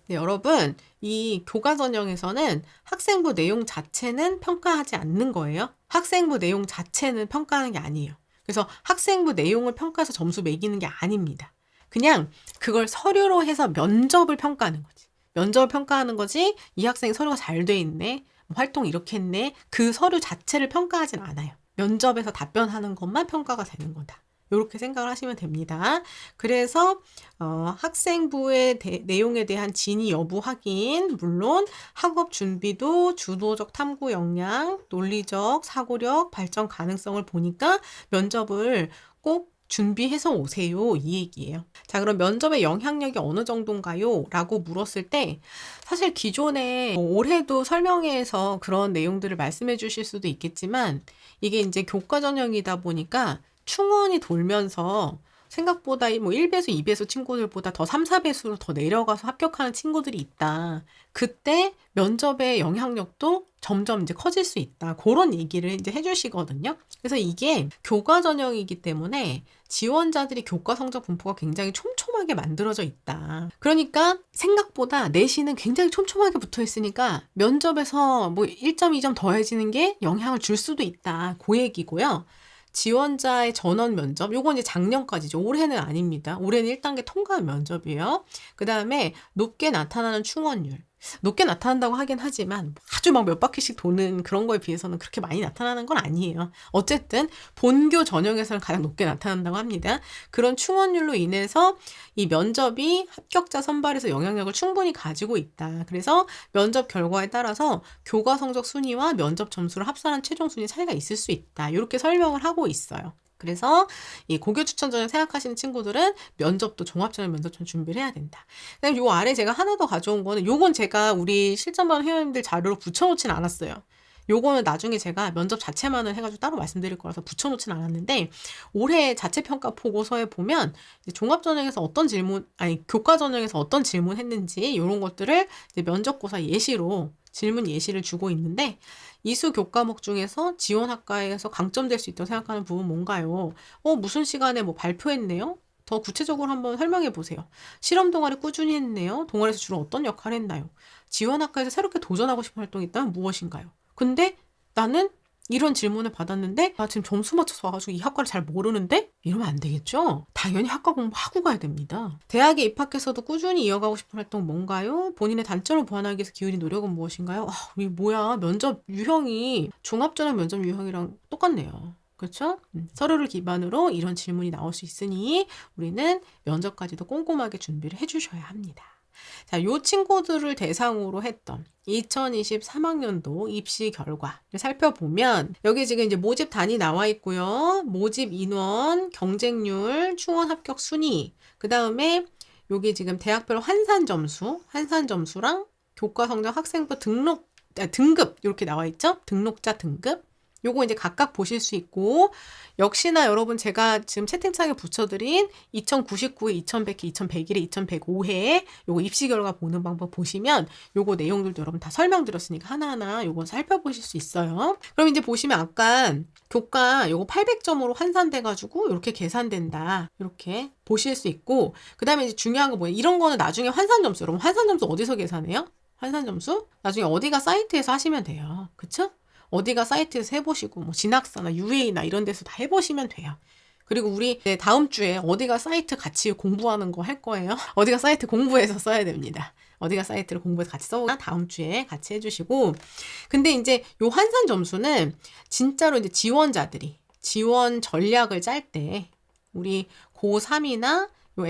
네, 여러분, 이 교과 전형에서는 학생부 내용 자체는 평가하지 않는 거예요. 학생부 내용 자체는 평가하는 게 아니에요. 그래서 학생부 내용을 평가해서 점수 매기는 게 아닙니다. 그냥 그걸 서류로 해서 면접을 평가하는 거지. 면접을 평가하는 거지. 이 학생이 서류가 잘 돼 있네. 활동 이렇게 했네. 그 서류 자체를 평가하진 않아요. 면접에서 답변하는 것만 평가가 되는 거다. 이렇게 생각을 하시면 됩니다. 그래서 학생부의 내용에 대한 진위 여부 확인, 물론 학업 준비도 주도적 탐구 역량, 논리적 사고력, 발전 가능성을 보니까 면접을 꼭 준비해서 오세요. 이 얘기예요. 자, 그럼 면접의 영향력이 어느 정도인가요? 라고 물었을 때 사실 기존에 올해도 설명회에서 그런 내용들을 말씀해 주실 수도 있겠지만 이게 이제 교과 전형이다 보니까 충원이 돌면서 생각보다 뭐 1배수, 2배수 친구들보다 더 3, 4배수로 더 내려가서 합격하는 친구들이 있다. 그때 면접의 영향력도 점점 이제 커질 수 있다. 그런 얘기를 이제 해주시거든요. 그래서 이게 교과 전형이기 때문에 지원자들이 교과 성적 분포가 굉장히 촘촘하게 만들어져 있다. 그러니까 생각보다 내신은 굉장히 촘촘하게 붙어 있으니까 면접에서 뭐 1점, 2점 더해지는 게 영향을 줄 수도 있다. 그 얘기고요. 지원자의 전원 면접, 요건 이제 작년까지죠. 올해는 아닙니다. 올해는 1단계 통과 면접이에요. 그 다음에 높게 나타나는 충원율. 높게 나타난다고 하긴 하지만 아주 막 몇 바퀴씩 도는 그런 거에 비해서는 그렇게 많이 나타나는 건 아니에요. 어쨌든 본교 전형에서는 가장 높게 나타난다고 합니다. 그런 충원율로 인해서 이 면접이 합격자 선발에서 영향력을 충분히 가지고 있다. 그래서 면접 결과에 따라서 교과 성적 순위와 면접 점수를 합산한 최종 순위 차이가 있을 수 있다. 이렇게 설명을 하고 있어요. 그래서 이 고교 추천 전형 생각하시는 친구들은 면접도 종합전형 면접처럼 준비를 해야 된다. 그다음에 요 아래 제가 하나 더 가져온 거는 요건 제가 우리 실전반 회원님들 자료로 붙여놓진 않았어요. 요거는 나중에 제가 면접 자체만을 해가지고 따로 말씀드릴 거라서 붙여놓진 않았는데 올해 자체평가 보고서에 보면 종합전형에서 어떤 질문, 아니 교과전형에서 어떤 질문 했는지 이런 것들을 이제 면접고사 예시로 질문 예시를 주고 있는데 이수 교과목 중에서 지원학과에서 강점될 수 있다고 생각하는 부분 뭔가요? 무슨 시간에 뭐 발표했네요? 더 구체적으로 한번 설명해 보세요. 실험 동아리 꾸준히 했네요. 동아리에서 주로 어떤 역할을 했나요? 지원학과에서 새롭게 도전하고 싶은 활동이 있다면 무엇인가요? 근데 나는 이런 질문을 받았는데 나 지금 점수 맞춰서 와가지고 이 학과를 잘 모르는데? 이러면 안 되겠죠? 당연히 학과 공부하고 가야 됩니다. 대학에 입학해서도 꾸준히 이어가고 싶은 활동 뭔가요? 본인의 단점을 보완하기 위해서 기울인 노력은 무엇인가요? 이게 뭐야, 면접 유형이 종합전형 면접 유형이랑 똑같네요. 그렇죠? 서류를 기반으로 이런 질문이 나올 수 있으니 우리는 면접까지도 꼼꼼하게 준비를 해주셔야 합니다. 자, 요 친구들을 대상으로 했던 2023학년도 입시 결과를 살펴보면 여기 지금 이제 모집 단위 나와 있고요. 모집 인원, 경쟁률, 충원 합격 순위, 그 다음에 여기 지금 대학별 환산 점수랑 교과 성적 학생부 등급 이렇게 나와 있죠. 등록자 등급. 요거 이제 각각 보실 수 있고, 역시나 여러분 제가 지금 채팅창에 붙여드린 2099회, 2100회, 2101회, 2105회 요거 입시 결과 보는 방법 보시면 요거 내용들도 여러분 다 설명드렸으니까 하나하나 요거 살펴보실 수 있어요. 그럼 이제 보시면 아까 교과 요거 800점으로 환산돼가지고 이렇게 계산된다. 이렇게 보실 수 있고, 그 다음에 이제 중요한 거 뭐예요? 이런 거는 나중에 환산 점수, 여러분 환산 점수 어디서 계산해요? 환산 점수? 나중에 어디가 사이트에서 하시면 돼요. 그쵸? 어디가 사이트에서 해보시고 뭐 진학사나 UA나 이런 데서 다 해보시면 돼요. 그리고 우리 다음 주에 어디가 사이트 같이 공부하는 거 할 거예요. 어디가 사이트 공부해서 써야 됩니다. 어디가 사이트를 공부해서 같이 써보나 다음 주에 같이 해주시고, 근데 이제 요 환산 점수는 진짜로 이제 지원자들이 지원 전략을 짤 때 우리 고3이나 요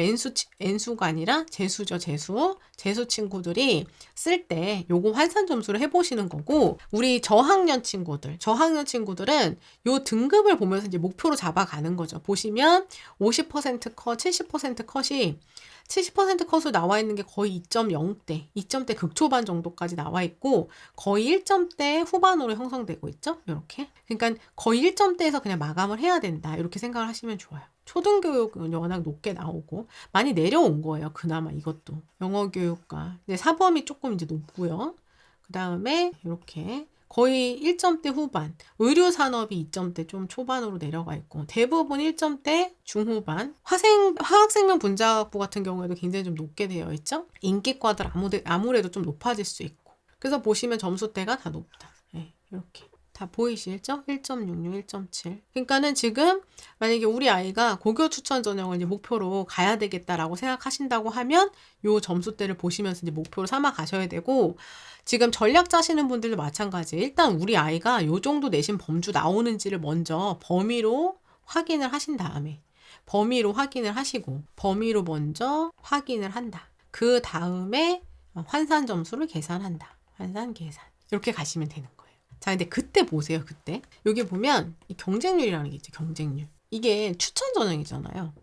N수가 아니라 재수죠, 재수 친구들이 쓸 때 요거 환산 점수를 해보시는 거고, 우리 저학년 친구들은 요 등급을 보면서 이제 목표로 잡아가는 거죠. 보시면 50% 컷, 70% 컷이 70% 컷으로 나와 있는 게 거의 2.0대, 2점대 극초반 정도까지 나와 있고 거의 1점대 후반으로 형성되고 있죠. 이렇게. 그러니까 거의 1점대에서 그냥 마감을 해야 된다. 이렇게 생각을 하시면 좋아요. 초등교육은 워낙 높게 나오고 많이 내려온 거예요. 그나마 이것도. 영어교육과 이제 사범이 조금 이제 높고요. 그 다음에 이렇게 거의 1점대 후반, 의료산업이 2점대 좀 초반으로 내려가 있고 대부분 1점대 중후반, 화학생명 분자학부 같은 경우에도 굉장히 좀 높게 되어 있죠. 인기과들 아무래도 좀 높아질 수 있고, 그래서 보시면 점수대가 다 높다. 네, 이렇게 다 보이시죠? 1.66, 1.7. 그러니까는 지금 만약에 우리 아이가 고교 추천 전형을 이제 목표로 가야 되겠다라고 생각하신다고 하면 요 점수대를 보시면서 이제 목표로 삼아 가셔야 되고, 지금 전략 짜시는 분들도 마찬가지. 일단 우리 아이가 요 정도 내신 범주 나오는지를 먼저 범위로 확인을 하신 다음에 범위로 확인을 하시고 범위로 먼저 확인을 한다. 그 다음에 환산 점수를 계산한다. 환산 계산. 이렇게 가시면 되는 거예요. 자, 근데 그때 보세요. 그때 여기 보면 이 경쟁률이라는 게 있죠. 경쟁률. 이게 추천 전형이잖아요.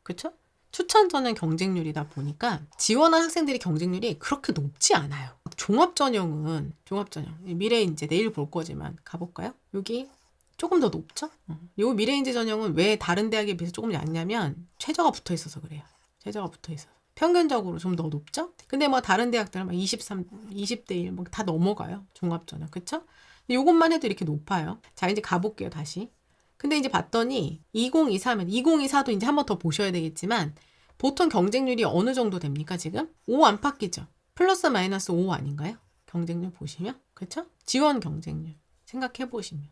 그렇죠? 추천 전형 경쟁률이다 보니까 지원한 학생들의 경쟁률이 그렇게 높지 않아요. 종합전형 미래인재 내일 볼 거지만 가볼까요? 여기 조금 더 높죠? 요 미래인재 전형은 왜 다른 대학에 비해서 조금 얇냐면 최저가 붙어 있어서 그래요. 최저가 붙어 있어서 평균적으로 좀 더 높죠? 근데 뭐 다른 대학들은 막 20대 1 뭐 다 넘어가요. 종합전형. 그쵸? 요것만 해도 이렇게 높아요. 자, 이제 가볼게요. 다시. 근데 이제 봤더니 2023은 2024도 이제 한 번 더 보셔야 되겠지만 보통 경쟁률이 어느 정도 됩니까? 지금 5 안팎이죠. 플러스 마이너스 5 아닌가요? 경쟁률 보시면. 그렇죠? 지원 경쟁률 생각해 보시면.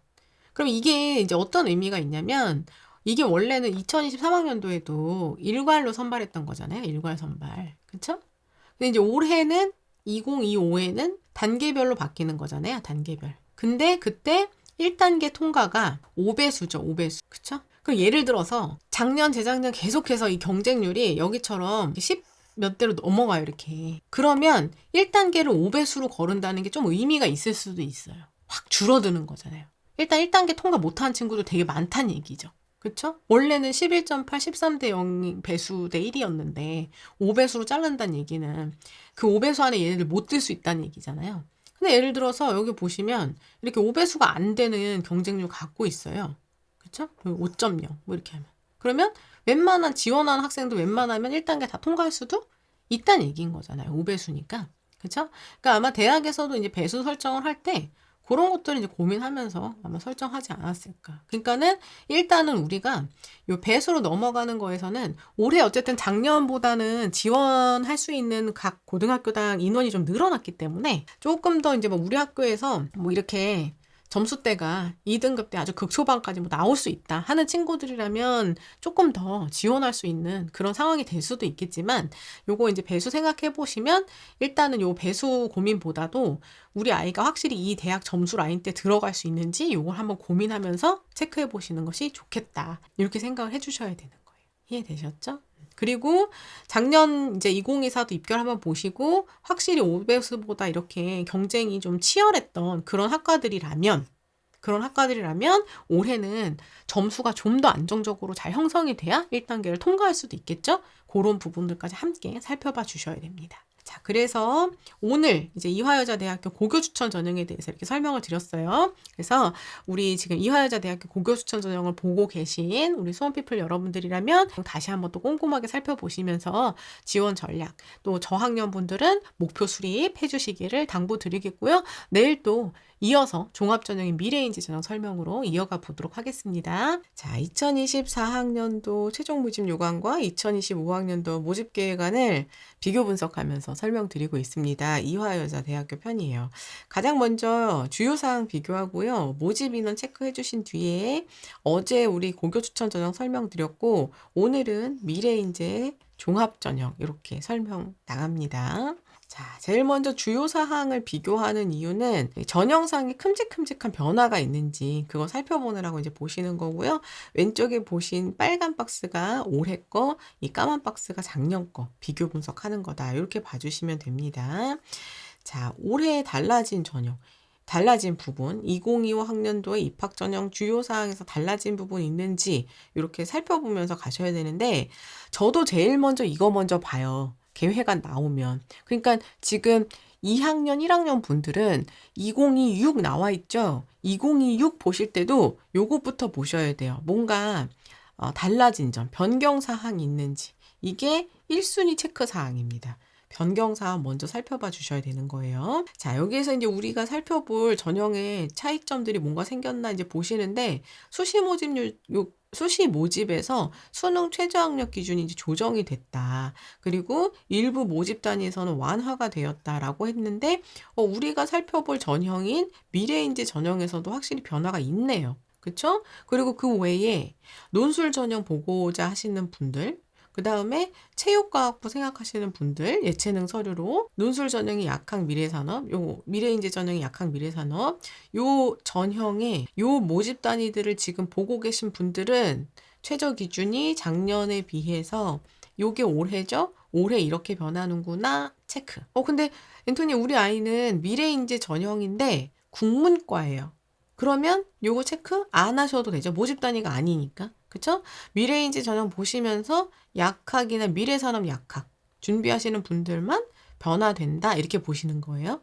그럼 이게 이제 어떤 의미가 있냐면 이게 원래는 2023학년도에도 일괄로 선발했던 거잖아요. 일괄 선발. 그렇죠? 근데 이제 올해는 2025에는 단계별로 바뀌는 거잖아요. 단계별. 근데 그때 1단계 통과가 5배수죠. 5배수. 그쵸? 그럼 예를 들어서 작년, 재작년 계속해서 이 경쟁률이 여기처럼 10 몇 대로 넘어가요. 이렇게. 그러면 1단계를 5배수로 거른다는 게 좀 의미가 있을 수도 있어요. 확 줄어드는 거잖아요. 일단 1단계 통과 못한 친구도 되게 많다는 얘기죠. 그쵸? 원래는 11.8, 13대 0 배수 대 1이었는데 5배수로 자른다는 얘기는 그 5배수 안에 얘네들 못 들 수 있다는 얘기잖아요. 근데 예를 들어서 여기 보시면 이렇게 5배수가 안 되는 경쟁률 갖고 있어요. 그쵸? 5.0 뭐 이렇게 하면. 그러면 웬만한 지원하는 학생도 웬만하면 1단계 다 통과할 수도 있다는 얘기인 거잖아요. 5배수니까. 그쵸? 그러니까 아마 대학에서도 이제 배수 설정을 할 때 그런 것들을 이제 고민하면서 아마 설정하지 않았을까. 그러니까는 일단은 우리가 요 배수로 넘어가는 거에서는 올해 어쨌든 작년보다는 지원할 수 있는 각 고등학교당 인원이 좀 늘어났기 때문에 조금 더 이제 뭐 우리 학교에서 뭐 이렇게 점수대가 2등급 때 아주 극초반까지 뭐 나올 수 있다 하는 친구들이라면 조금 더 지원할 수 있는 그런 상황이 될 수도 있겠지만 요거 이제 배수 생각해 보시면 일단은 요 배수 고민보다도 우리 아이가 확실히 이 대학 점수 라인 때 들어갈 수 있는지 요걸 한번 고민하면서 체크해 보시는 것이 좋겠다. 이렇게 생각을 해 주셔야 되는 거예요. 이해되셨죠? 그리고 작년 이제 2024도 입결 한번 보시고 확실히 5배수보다 이렇게 경쟁이 좀 치열했던 그런 학과들이라면 올해는 점수가 좀 더 안정적으로 잘 형성이 돼야 1단계를 통과할 수도 있겠죠? 그런 부분들까지 함께 살펴봐 주셔야 됩니다. 자, 그래서 오늘 이제 이화여자대학교 고교 추천 전형에 대해서 이렇게 설명을 드렸어요. 그래서 우리 지금 이화여자대학교 고교 추천 전형을 보고 계신 우리 수험피플 여러분들이라면 다시 한번 또 꼼꼼하게 살펴보시면서 지원 전략, 또 저학년 분들은 목표 수립해 주시기를 당부드리겠고요. 내일 또 이어서 종합전형인 미래인지 전형 설명으로 이어가 보도록 하겠습니다. 자, 2024학년도 최종 모집 요강과 2025학년도 모집 계획안을 비교 분석하면서 설명드리고 있습니다. 이화여자대학교 편이에요. 가장 먼저 주요사항 비교하고요. 모집 인원 체크해 주신 뒤에 어제 우리 고교 추천 전형 설명드렸고 오늘은 미래인재 종합전형 이렇게 설명 나갑니다. 자, 제일 먼저 주요 사항을 비교하는 이유는 전형상에 큼직큼직한 변화가 있는지 그거 살펴보느라고 이제 보시는 거고요. 왼쪽에 보신 빨간 박스가 올해 거, 이 까만 박스가 작년 거 비교 분석하는 거다. 이렇게 봐주시면 됩니다. 자, 올해 달라진 전형. 달라진 부분, 2025 학년도의 입학 전형 주요 사항에서 달라진 부분이 있는지 이렇게 살펴보면서 가셔야 되는데 저도 제일 먼저 이거 먼저 봐요. 계획안 나오면. 그러니까 지금 2학년, 1학년 분들은 2026 나와 있죠. 2026 보실 때도 요것부터 보셔야 돼요. 뭔가 달라진 점, 변경 사항이 있는지. 이게 1순위 체크 사항입니다. 변경 사항 먼저 살펴봐 주셔야 되는 거예요. 자, 여기에서 이제 우리가 살펴볼 전형의 차이점들이 뭔가 생겼나 이제 보시는데 수시 모집에서 수능 최저학력 기준이 이제 조정이 됐다. 그리고 일부 모집 단위에서는 완화가 되었다라고 했는데 우리가 살펴볼 전형인 미래인재 전형에서도 확실히 변화가 있네요. 그쵸? 그리고 그 외에 논술 전형 보고자 하시는 분들, 그 다음에 체육과학부 생각하시는 분들, 예체능 서류로 논술 전형이 약학 미래산업, 요 미래인재 전형이 약학 미래산업, 요 전형의 요 모집 단위들을 지금 보고 계신 분들은 최저 기준이 작년에 비해서 요게 올해죠? 올해 이렇게 변하는구나 체크. 근데 앤토니 우리 아이는 미래인재 전형인데 국문과예요. 그러면 요거 체크 안 하셔도 되죠. 모집 단위가 아니니까. 그쵸? 미래인재 전형 보시면서 약학이나 미래산업 약학 준비하시는 분들만 변화된다. 이렇게 보시는 거예요.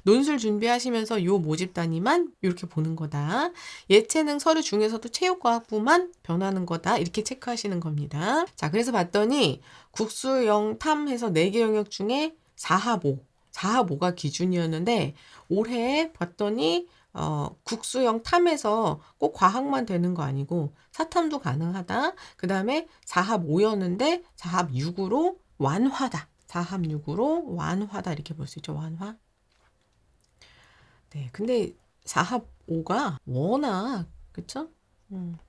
논술 준비하시면서 요 모집 단위만 이렇게 보는 거다. 예체능 서류 중에서도 체육과학부만 변하는 거다. 이렇게 체크하시는 겁니다. 자, 그래서 봤더니 국수, 영, 탐 해서 4개 영역 중에 4합 5. 4합 5가 기준이었는데 올해 봤더니 국수형 탐에서 꼭 과학만 되는 거 아니고 사탐도 가능하다. 그 다음에 4합 5였는데 4합 6으로 완화다. 4합 6으로 완화다. 이렇게 볼 수 있죠. 완화. 네, 근데 4합 5가 워낙 그쵸?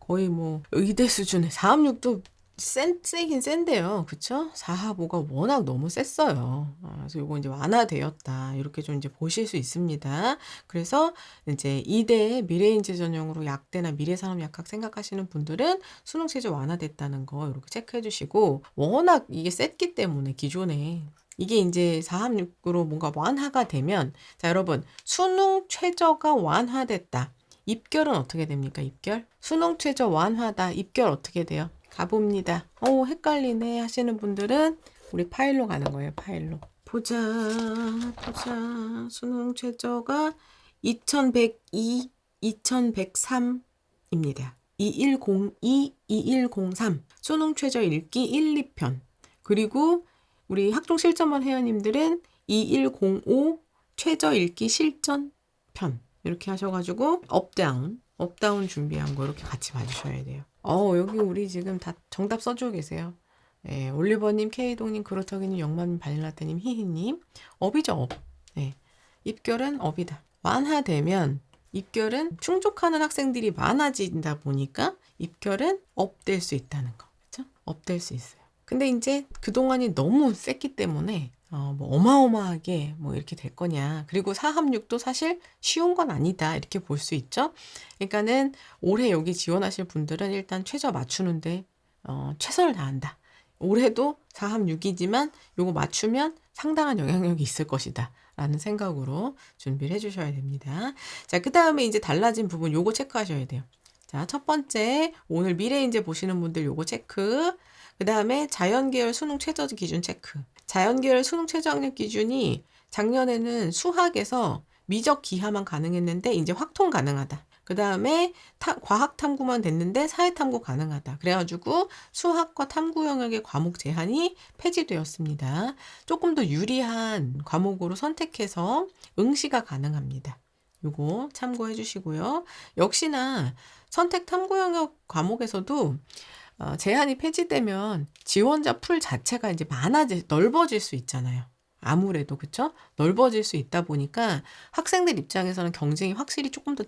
거의 뭐 의대 수준의 4합 6도 세긴 센데요. 그쵸? 4합5가 워낙 너무 셌어요. 그래서 요거 이제 완화되었다. 이렇게 좀 이제 보실 수 있습니다. 그래서 이제 이대 미래인재 전형으로 약대나 미래산업약학 생각하시는 분들은 수능 최저 완화됐다는 거 이렇게 체크해 주시고, 워낙 이게 셌기 때문에 기존에 이게 이제 4합6으로 뭔가 완화가 되면, 자, 여러분, 수능 최저가 완화됐다. 입결은 어떻게 됩니까? 입결? 수능 최저 완화다. 입결 어떻게 돼요? 가봅니다. 헷갈리네 하시는 분들은 우리 파일로 가는 거예요. 파일로. 보자. 수능 최저가 2102, 2103입니다. 2102, 2103. 수능 최저 읽기 1, 2편. 그리고 우리 학종 실전반 회원님들은 2105 최저 읽기 실전 편. 이렇게 하셔가지고 업다운 준비한 거 이렇게 같이 봐주셔야 돼요. 여기 우리 지금 다 정답 써주고 계세요. 네, 올리버님, K동님, 그렇다기님, 영맘님, 바닐라떼님, 히히님. 업이죠, 업. 네, 입결은 업이다. 완화되면 입결은 충족하는 학생들이 많아진다 보니까 입결은 업될 수 있다는 거. 그렇죠? 업될 수 있어요. 근데 이제 그동안이 너무 셌기 때문에 뭐 어마어마하게 뭐 이렇게 될 거냐. 그리고 4합6도 사실 쉬운 건 아니다. 이렇게 볼 수 있죠. 그러니까는 올해 여기 지원하실 분들은 일단 최저 맞추는데 최선을 다한다. 올해도 4합6이지만 요거 맞추면 상당한 영향력이 있을 것이다. 라는 생각으로 준비를 해주셔야 됩니다. 자, 그 다음에 이제 달라진 부분 요거 체크하셔야 돼요. 자, 첫 번째, 오늘 미래인재 보시는 분들 요거 체크. 그 다음에 자연계열 수능 최저 기준 체크. 자연계열 수능 최저 학력 기준이 작년에는 수학에서 미적 기하만 가능했는데 이제 확통 가능하다. 그 다음에 과학 탐구만 됐는데 사회 탐구 가능하다. 그래가지고 수학과 탐구 영역의 과목 제한이 폐지되었습니다. 조금 더 유리한 과목으로 선택해서 응시가 가능합니다. 요거 참고해 주시고요. 역시나 선택 탐구 영역 과목에서도 제한이 폐지되면 지원자 풀 자체가 이제 넓어질 수 있잖아요. 아무래도 그쵸? 넓어질 수 있다 보니까 학생들 입장에서는 경쟁이 확실히 조금 더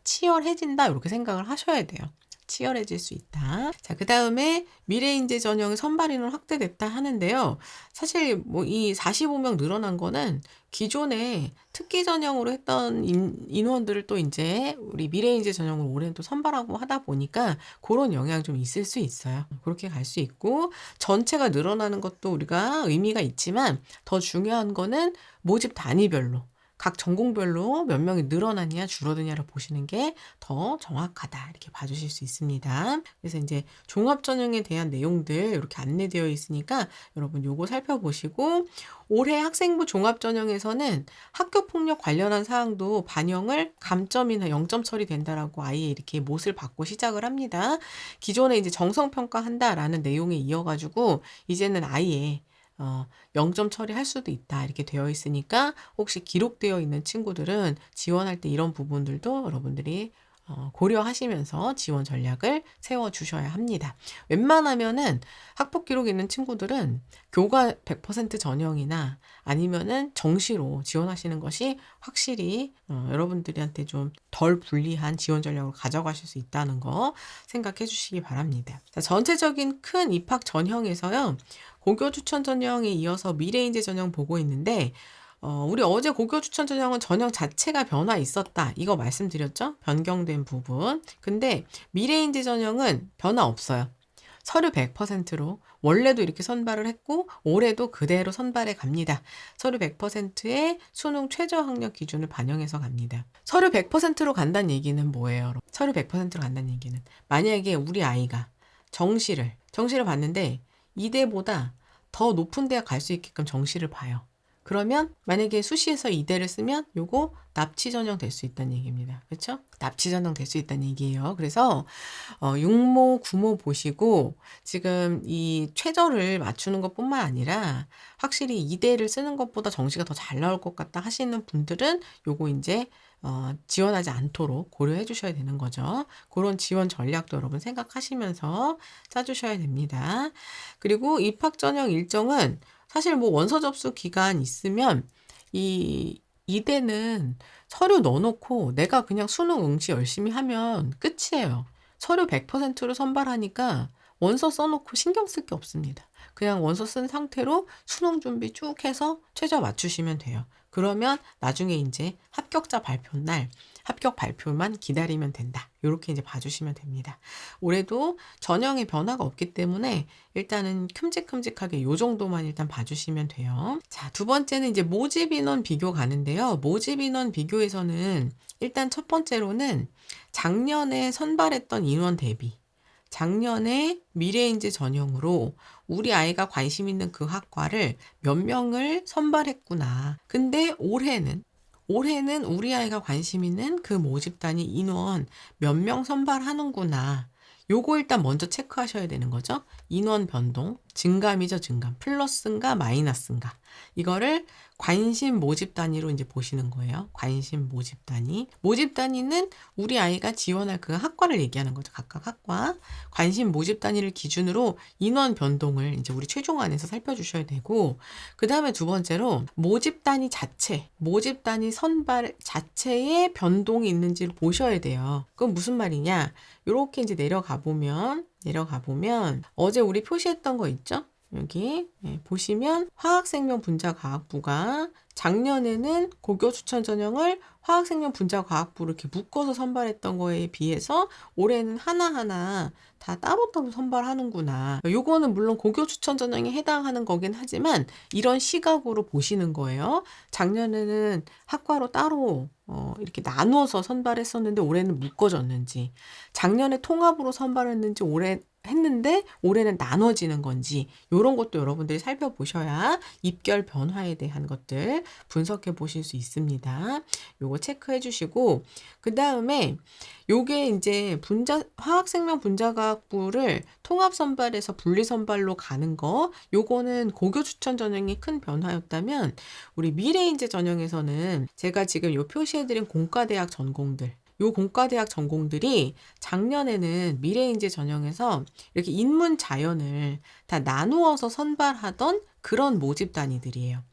치열해진다 이렇게 생각을 하셔야 돼요. 치열해질 수 있다. 자, 그 다음에 미래인재 전형의 선발 인원 확대됐다 하는데요. 사실 뭐 이 45명 늘어난 거는 기존에 특기 전형으로 했던 인원들을 또 이제 우리 미래인재 전형으로 올해는 또 선발하고 하다 보니까 그런 영향 좀 있을 수 있어요. 그렇게 갈 수 있고, 전체가 늘어나는 것도 우리가 의미가 있지만 더 중요한 거는 모집 단위별로 각 전공별로 몇 명이 늘어나냐 줄어드냐를 보시는 게 더 정확하다. 이렇게 봐주실 수 있습니다. 그래서 이제 종합전형에 대한 내용들 이렇게 안내되어 있으니까 여러분 요거 살펴보시고, 올해 학생부 종합전형에서는 학교폭력 관련한 사항도 반영을 감점이나 0점 처리된다라고 아예 이렇게 못을 받고 시작을 합니다. 기존에 이제 정성평가한다라는 내용에 이어가지고 이제는 아예 0점 처리할 수도 있다. 이렇게 되어 있으니까 혹시 기록되어 있는 친구들은 지원할 때 이런 부분들도 여러분들이 고려하시면서 지원 전략을 세워주셔야 합니다. 웬만하면은 학폭 기록 있는 친구들은 교과 100% 전형이나 아니면은 정시로 지원하시는 것이 확실히 여러분들한테 좀 덜 불리한 지원 전략을 가져가실 수 있다는 거 생각해 주시기 바랍니다. 자, 전체적인 큰 입학 전형에서요. 고교 추천 전형에 이어서 미래인재 전형 보고 있는데, 우리 어제 고교 추천 전형은 전형 자체가 변화 있었다. 이거 말씀드렸죠? 변경된 부분. 근데 미래인재 전형은 변화 없어요. 서류 100%로 원래도 이렇게 선발을 했고 올해도 그대로 선발해 갑니다. 서류 100%의 수능 최저 학력 기준을 반영해서 갑니다. 서류 100%로 간다는 얘기는 뭐예요? 서류 100%로 간다는 얘기는 만약에 우리 아이가 정시를 봤는데 이대보다 더 높은 대학 갈 수 있게끔 정시를 봐요. 그러면 만약에 수시에서 이대를 쓰면 요거 납치 전형 될 수 있다는 얘기입니다. 그렇죠? 납치 전형 될 수 있다는 얘기예요. 그래서 육모, 구모 보시고 지금 이 최저를 맞추는 것뿐만 아니라 확실히 이대를 쓰는 것보다 정시가 더 잘 나올 것 같다 하시는 분들은 요거 이제 지원하지 않도록 고려해 주셔야 되는 거죠. 그런 지원 전략도 여러분 생각하시면서 짜주셔야 됩니다. 그리고 입학 전형 일정은 사실 뭐 원서 접수 기간 있으면 이대는 서류 넣어놓고 내가 그냥 수능 응시 열심히 하면 끝이에요. 서류 100%로 선발하니까 원서 써놓고 신경 쓸 게 없습니다. 그냥 원서 쓴 상태로 수능 준비 쭉 해서 최저 맞추시면 돼요. 그러면 나중에 이제 합격자 발표 날 합격 발표만 기다리면 된다. 이렇게 이제 봐주시면 됩니다. 올해도 전형의 변화가 없기 때문에 일단은 큼직큼직하게 요 정도만 일단 봐주시면 돼요. 자, 두 번째는 이제 모집 인원 비교 가는데요. 모집 인원 비교에서는 일단 첫 번째로는 작년에 선발했던 인원 대비, 작년에 미래인재 전형으로 우리 아이가 관심 있는 그 학과를 몇 명을 선발했구나. 근데 올해는 우리 아이가 관심 있는 그 모집단위 인원 몇 명 선발하는구나. 요거 일단 먼저 체크하셔야 되는 거죠. 인원 변동, 증감이죠, 증감. 플러스인가 마이너스인가. 이거를 관심 모집 단위로 이제 보시는 거예요. 관심 모집 단위. 모집 단위는 우리 아이가 지원할 그 학과를 얘기하는 거죠. 각각 학과. 관심 모집 단위를 기준으로 인원 변동을 이제 우리 최종안에서 살펴주셔야 되고, 그 다음에 두 번째로 모집 단위 자체, 모집 단위 선발 자체에 변동이 있는지를 보셔야 돼요. 그건 무슨 말이냐? 요렇게 이제 내려가 보면 어제 우리 표시했던 거 있죠? 여기 보시면 화학생명 분자과학부가 작년에는 고교 추천 전형을 화학생명 분자과학부로 이렇게 묶어서 선발했던 거에 비해서 올해는 하나하나 다 따로따로 선발하는구나. 요거는 물론 고교 추천 전형에 해당하는 거긴 하지만 이런 시각으로 보시는 거예요. 작년에는 학과로 따로 이렇게 나누어서 선발했었는데 올해는 묶어졌는지, 작년에 통합으로 선발했는지 올해는 나눠지는 건지, 이런 것도 여러분들이 살펴보셔야 입결 변화에 대한 것들 분석해 보실 수 있습니다. 요거 체크해 주시고, 그 다음에 요게 이제 화학생명 분자과학부를 통합 선발에서 분리 선발로 가는 거, 요거는 고교 추천 전형이 큰 변화였다면 우리 미래인재 전형에서는 제가 지금 요 표시해드린 공과대학 전공들, 요 공과대학 전공들이 작년에는 미래인재 전형에서 이렇게 인문 자연을 다 나누어서 선발하던 그런 모집 단위들이에요.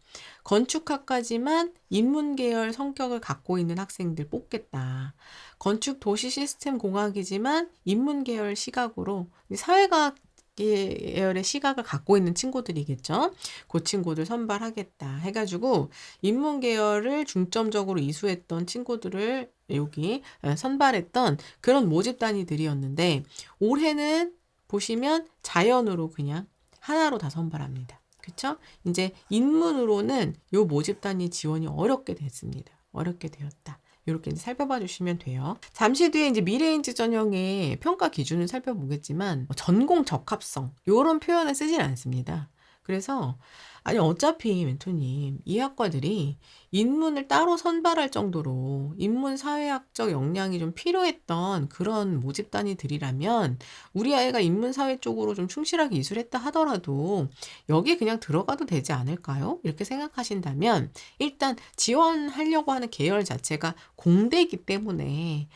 건축학과지만 인문계열 성격을 갖고 있는 학생들 뽑겠다. 건축 도시 시스템 공학이지만 인문계열 시각으로 사회과학 계열의 시각을 갖고 있는 친구들이겠죠. 그 친구들 선발하겠다 해가지고 인문계열을 중점적으로 이수했던 친구들을 여기 선발했던 그런 모집 단위들이었는데, 올해는 보시면 자연으로 그냥 하나로 다 선발합니다. 그쵸? 이제 인문으로는 요 모집 단위 지원이 어렵게 됐습니다. 어렵게 되었다. 이렇게 이제 살펴봐 주시면 돼요. 잠시 뒤에 이제 미래인재 전형의 평가 기준을 살펴보겠지만 전공 적합성 이런 표현을 쓰진 않습니다. 그래서 아니 어차피 멘토님 이 학과들이 인문을 따로 선발할 정도로 인문 사회학적 역량이 좀 필요했던 그런 모집 단위들이라면 우리 아이가 인문 사회 쪽으로 좀 충실하게 이수했다 하더라도 여기 그냥 들어가도 되지 않을까요? 이렇게 생각하신다면 일단 지원하려고 하는 계열 자체가 공대이기 때문에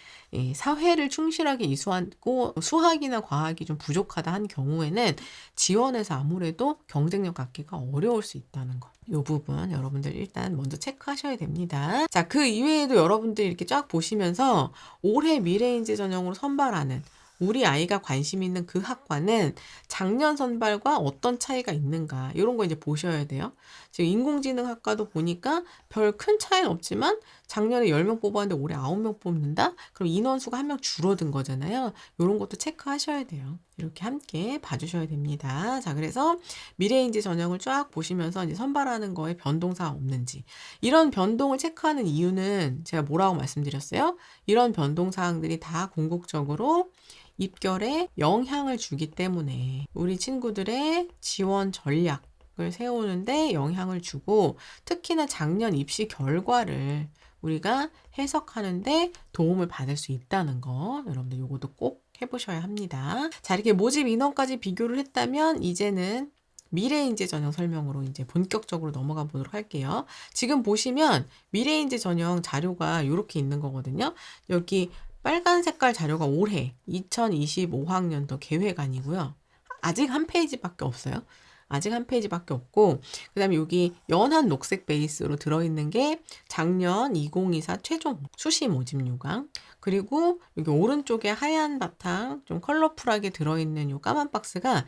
사회를 충실하게 이수하고 수학이나 과학이 좀 부족하다 한 경우에는 지원에서 아무래도 경쟁력 갖기가 어려울 수 있다는 것. 이 부분 여러분들 일단 먼저 체크하셔야 됩니다. 자, 그 이외에도 여러분들 이렇게 쫙 보시면서 올해 미래인재 전형으로 선발하는 우리 아이가 관심 있는 그 학과는 작년 선발과 어떤 차이가 있는가 이런 거 이제 보셔야 돼요. 지금 인공지능학과도 보니까 별 큰 차이는 없지만 작년에 10명 뽑았는데 올해 9명 뽑는다? 그럼 인원수가 1명 줄어든 거잖아요. 이런 것도 체크하셔야 돼요. 이렇게 함께 봐주셔야 됩니다. 자, 그래서 미래인재 전형을 쫙 보시면서 이제 선발하는 거에 변동사항 없는지, 이런 변동을 체크하는 이유는 제가 뭐라고 말씀드렸어요? 이런 변동사항들이 다 궁극적으로 입결에 영향을 주기 때문에 우리 친구들의 지원 전략을 세우는데 영향을 주고, 특히나 작년 입시 결과를 우리가 해석하는데 도움을 받을 수 있다는 거 여러분들 요것도 꼭 해보셔야 합니다. 자, 이렇게 모집 인원까지 비교를 했다면 이제는 미래인재 전형 설명으로 이제 본격적으로 넘어가 보도록 할게요. 지금 보시면 미래인재 전형 자료가 이렇게 있는 거거든요. 여기 빨간 색깔 자료가 올해 2025학년도 계획안이고요. 아직 한 페이지밖에 없어요. 아직 한 페이지밖에 없고, 그 다음에 여기 연한 녹색 베이스로 들어있는 게 작년 2024 최종 수시 모집 요강, 그리고 여기 오른쪽에 하얀 바탕 좀 컬러풀하게 들어있는 요 까만 박스가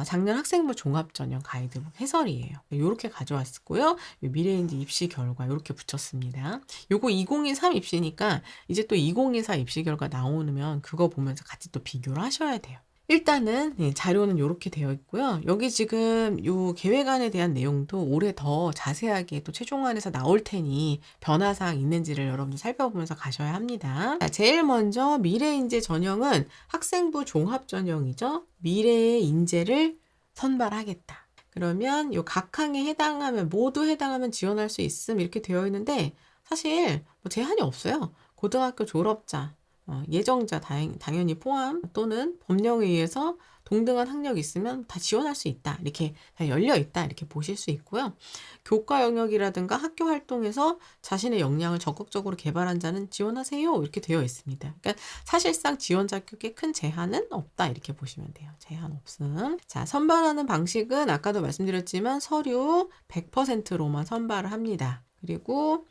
작년 학생부 종합전형 가이드북 해설이에요. 이렇게 가져왔고요. 요 미래인지 입시 결과 이렇게 붙였습니다. 요거 2023 입시니까 이제 또 2024 입시 결과 나오면 그거 보면서 같이 또 비교를 하셔야 돼요. 일단은 자료는 이렇게 되어 있고요. 여기 지금 요 계획안에 대한 내용도 올해 더 자세하게 또 최종안에서 나올 테니 변화사항 있는지를 여러분들 살펴보면서 가셔야 합니다. 자, 제일 먼저 미래인재 전형은 학생부 종합전형이죠. 미래의 인재를 선발하겠다. 그러면 요 각 항에 해당하면 모두 해당하면 지원할 수 있음 이렇게 되어 있는데 사실 뭐 제한이 없어요. 고등학교 졸업자, 예정자 당연히 포함 또는 법령에 의해서 동등한 학력이 있으면 다 지원할 수 있다. 이렇게 다 열려 있다. 이렇게 보실 수 있고요. 교과 영역이라든가 학교 활동에서 자신의 역량을 적극적으로 개발한 자는 지원하세요. 이렇게 되어 있습니다. 그러니까 사실상 지원 자격에 큰 제한은 없다. 이렇게 보시면 돼요. 제한 없음. 자, 선발하는 방식은 아까도 말씀드렸지만 서류 100%로만 선발을 합니다. 그리고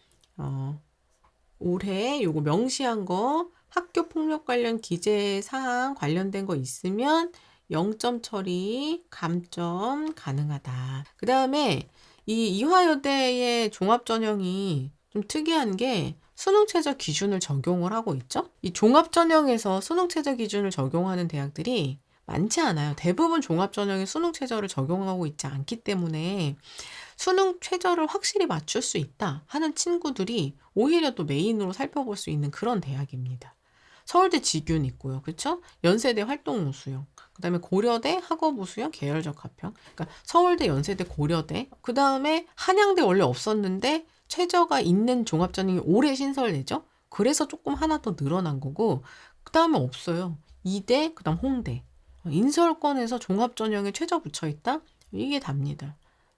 올해 요거 명시한 거 학교 폭력 관련 기재 사항 관련된 거 있으면 0점 처리, 감점 가능하다. 그 다음에 이 이화여대의 종합전형이 좀 특이한 게 수능 최저 기준을 적용을 하고 있죠. 이 종합전형에서 수능 최저 기준을 적용하는 대학들이 많지 않아요. 대부분 종합전형에 수능 최저를 적용하고 있지 않기 때문에 수능 최저를 확실히 맞출 수 있다 하는 친구들이 오히려 또 메인으로 살펴볼 수 있는 그런 대학입니다. 서울대 직윤 있고요. 그렇죠? 연세대 활동우수형, 그 다음에 고려대 학업우수형 계열적 합평, 그러니까 서울대, 연세대, 고려대, 그 다음에 한양대 원래 없었는데 최저가 있는 종합전형이 올해 신설되죠? 그래서 조금 하나 더 늘어난 거고, 그 다음에 없어요. 이대, 그 다음 홍대. 인설권에서 종합전형에 최저 붙여있다? 이게 답니다.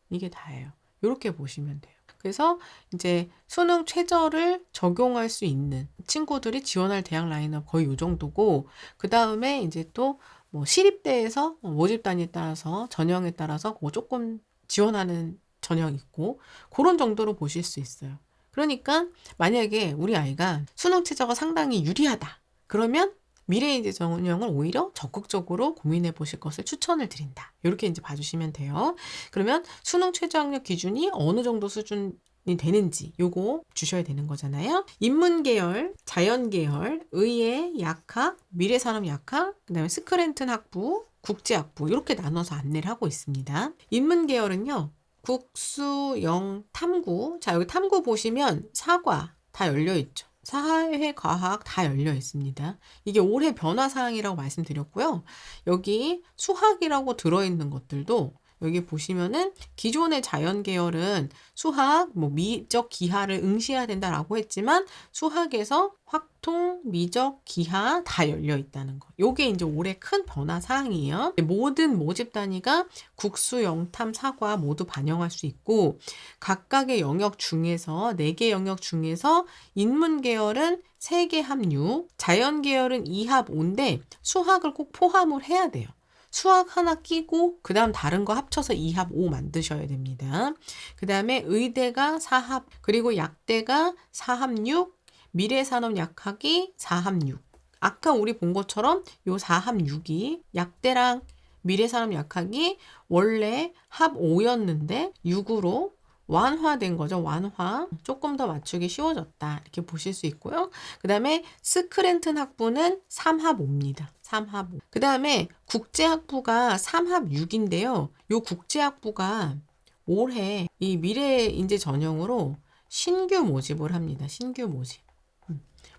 이게 다예요. 이렇게 보시면 돼요. 그래서 이제 수능 최저를 적용할 수 있는 친구들이 지원할 대학 라인업 거의 이 정도고, 그 다음에 이제 또 뭐 시립대에서 모집단에 따라서 전형에 따라서 그거 조금 지원하는 전형이 있고 그런 정도로 보실 수 있어요. 그러니까 만약에 우리 아이가 수능 최저가 상당히 유리하다. 그러면 미래인재 전형을 오히려 적극적으로 고민해 보실 것을 추천을 드린다. 이렇게 이제 봐주시면 돼요. 그러면 수능 최저 학력 기준이 어느 정도 수준이 되는지 요거 주셔야 되는 거잖아요. 인문계열, 자연계열, 의예, 약학, 미래산업약학, 그 다음에 스크랜튼 학부, 국제학부 이렇게 나눠서 안내를 하고 있습니다. 인문계열은요. 국수, 영, 탐구. 자, 여기 탐구 보시면 사과 다 열려 있죠. 사회, 과학 다 열려 있습니다. 이게 올해 변화사항이라고 말씀드렸고요. 여기 수학이라고 들어있는 것들도 여기 보시면은 기존의 자연 계열은 수학, 뭐 미적, 기하를 응시해야 된다라고 했지만 수학에서 확통, 미적, 기하 다 열려 있다는 거. 요게 이제 올해 큰 변화 사항이에요. 모든 모집 단위가 국수, 영탐, 사과 모두 반영할 수 있고 각각의 영역 중에서 4개 영역 중에서 인문 계열은 3개 합6, 자연 계열은 2합 5인데 수학을 꼭 포함을 해야 돼요. 수학 하나 끼고 그 다음 다른 거 합쳐서 2합 5 만드셔야 됩니다. 그 다음에 의대가 4합, 그리고 약대가 4합 6, 미래산업약학이 4합 6. 아까 우리 본 것처럼 요 4합 6이 약대랑 미래산업약학이 원래 합 5였는데 6으로 완화된 거죠. 완화. 조금 더 맞추기 쉬워졌다. 이렇게 보실 수 있고요. 그 다음에 스크랜튼 학부는 3합 5입니다. 3합 5. 그 다음에 국제학부가 3합 6인데요. 요 국제학부가 올해 이 미래인재 전형으로 신규 모집을 합니다. 신규 모집.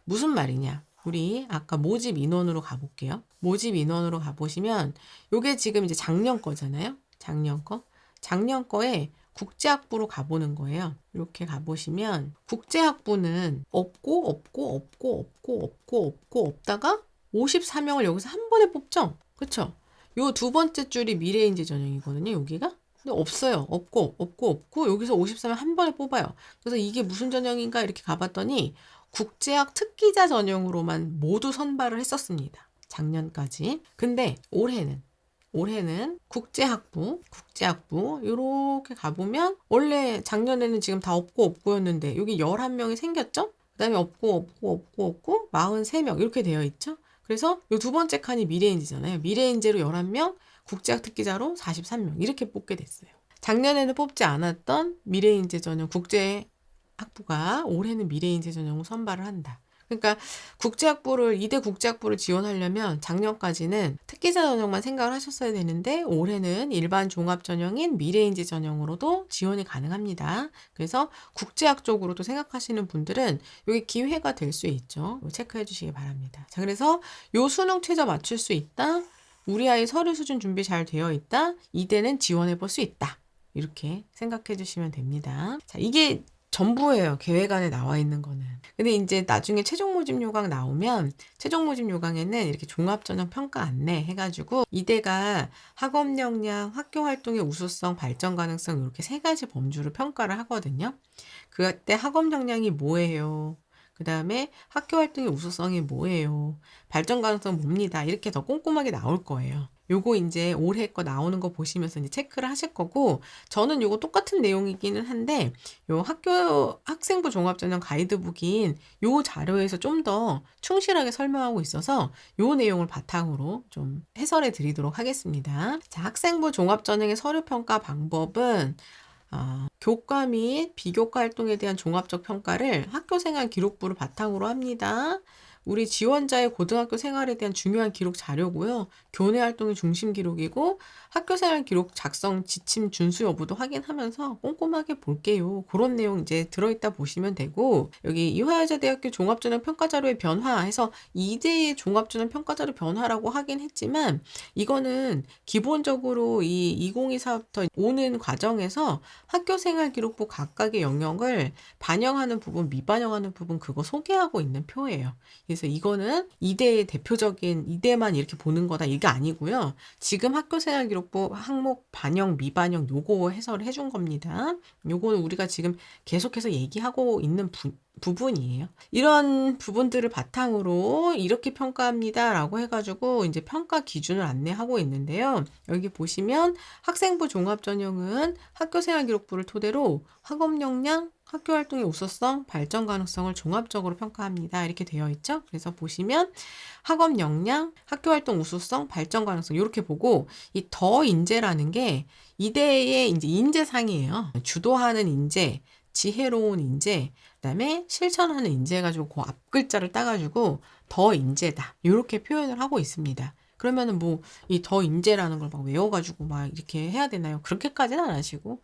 무슨 말이냐? 우리 아까 모집 인원으로 가볼게요. 모집 인원으로 가보시면 요게 지금 이제 작년 거잖아요. 작년 거. 작년 거에 국제학부로 가보는 거예요. 이렇게 가보시면 국제학부는 없고 없다가 54명을 여기서 한 번에 뽑죠. 그쵸? 요 두 번째 줄이 미래인재 전형이거든요. 여기가. 근데 없어요. 없고 여기서 54명 한 번에 뽑아요. 그래서 이게 무슨 전형인가 이렇게 가봤더니 국제학 특기자 전형으로만 모두 선발을 했었습니다. 작년까지. 근데 올해는 올해는 국제학부 요렇게 가보면 원래 작년에는 지금 다 없고였는데 여기 11명이 생겼죠? 그 다음에 없고 43명 이렇게 되어 있죠? 그래서 요 두 번째 칸이 미래인재잖아요. 미래인재로 11명, 국제학 특기자로 43명 이렇게 뽑게 됐어요. 작년에는 뽑지 않았던 미래인재 전형 국제학부가 올해는 미래인재 전형을 선발을 한다. 그러니까 이대 국제학부를 지원하려면 작년까지는 특기자 전형만 생각을 하셨어야 되는데 올해는 일반 종합 전형인 미래인재 전형으로도 지원이 가능합니다. 그래서 국제학 쪽으로도 생각하시는 분들은 이게 기회가 될 수 있죠. 체크해 주시기 바랍니다. 자, 그래서 요 수능 최저 맞출 수 있다. 우리 아이 서류 수준 준비 잘 되어 있다. 이대는 지원해 볼 수 있다. 이렇게 생각해 주시면 됩니다. 자, 이게 전부예요. 계획안에 나와 있는 거는. 근데 이제 나중에 최종 모집 요강 나오면 최종 모집 요강에는 이렇게 종합전형 평가 안내 해가지고 이대가 학업 역량, 학교 활동의 우수성, 발전 가능성 이렇게 세 가지 범주로 평가를 하거든요. 그때 학업 역량이 뭐예요? 그 다음에 학교 활동의 우수성이 뭐예요? 발전 가능성 뭡니다. 이렇게 더 꼼꼼하게 나올 거예요. 요거 이제 올해 거 나오는 거 보시면서 이제 체크를 하실 거고, 저는 요거 똑같은 내용이기는 한데, 요 학생부 종합전형 가이드북인 요 자료에서 좀 더 충실하게 설명하고 있어서 요 내용을 바탕으로 좀 해설해 드리도록 하겠습니다. 자, 학생부 종합전형의 서류평가 방법은 교과 및 비교과 활동에 대한 종합적 평가를 학교생활 기록부를 바탕으로 합니다. 우리 지원자의 고등학교 생활에 대한 중요한 기록 자료고요. 교내 활동의 중심 기록이고 학교생활 기록 작성 지침 준수 여부도 확인하면서 꼼꼼하게 볼게요. 그런 내용 이제 들어있다 보시면 되고, 여기 이화여자대학교 종합전형 평가자료의 변화해서 2대의 종합전형 평가자료 변화라고 하긴 했지만, 이거는 기본적으로 이 2024부터 오는 과정에서 학교생활 기록부 각각의 영역을 반영하는 부분, 미반영하는 부분 그거 소개하고 있는 표예요. 그래서 이거는 이대의 대표적인 이대만 이렇게 보는 거다 이게 아니고요. 지금 학교생활 기록부 항목 반영, 미반영 요거 해설을 해준 겁니다. 요거는 우리가 지금 계속해서 얘기하고 있는 부분이에요. 이런 부분들을 바탕으로 이렇게 평가합니다 라고 해가지고 이제 평가 기준을 안내하고 있는데요. 여기 보시면 학생부 종합전형은 학교생활 기록부를 토대로 학업 역량, 학교 활동의 우수성, 발전 가능성을 종합적으로 평가합니다. 이렇게 되어 있죠. 그래서 보시면 학업 역량, 학교 활동 우수성, 발전 가능성 이렇게 보고 이 더 인재라는 게 이대의 이제 인재상이에요. 주도하는 인재, 지혜로운 인재, 그다음에 실천하는 인재 해가지고 그 앞 글자를 따가지고 더 인재다 이렇게 표현을 하고 있습니다. 그러면은 뭐 이 더 인재라는 걸 막 외워가지고 막 이렇게 해야 되나요? 그렇게까지는 안 하시고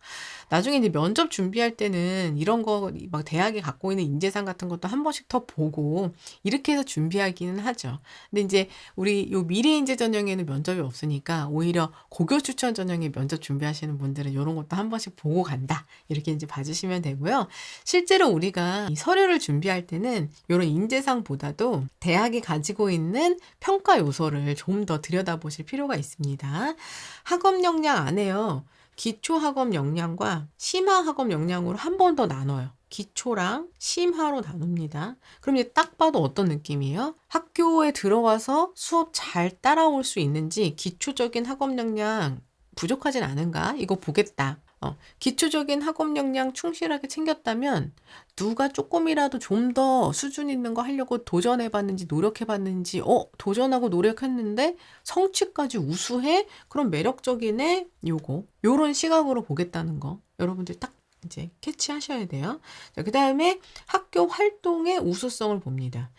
나중에 이제 면접 준비할 때는 이런 거 막 대학에 갖고 있는 인재상 같은 것도 한 번씩 더 보고 이렇게 해서 준비하기는 하죠. 근데 이제 우리 요 미래인재 전형에는 면접이 없으니까 오히려 고교 추천 전형에 면접 준비하시는 분들은 이런 것도 한 번씩 보고 간다 이렇게 이제 봐주시면 되고요. 실제로 우리가 이 서류를 준비할 때는 이런 인재상보다도 대학이 가지고 있는 평가 요소를 좀 더 들여다보실 필요가 있습니다. 학업 역량 안에요. 기초 학업 역량과 심화 학업 역량으로 한 번 더 나눠요. 기초랑 심화로 나눕니다. 그럼 이제 딱 봐도 어떤 느낌이에요? 학교에 들어와서 수업 잘 따라올 수 있는지 기초적인 학업 역량 부족하진 않은가? 이거 보겠다. 기초적인 학업 역량 충실하게 챙겼다면 누가 조금이라도 좀 더 수준 있는 거 하려고 도전해봤는지 노력해봤는지 도전하고 노력했는데 성취까지 우수해? 그럼 매력적이네? 요런 시각으로 보겠다는 거 여러분들 딱 이제 캐치하셔야 돼요. 자, 그 다음에 학교 활동의 우수성을 봅니다.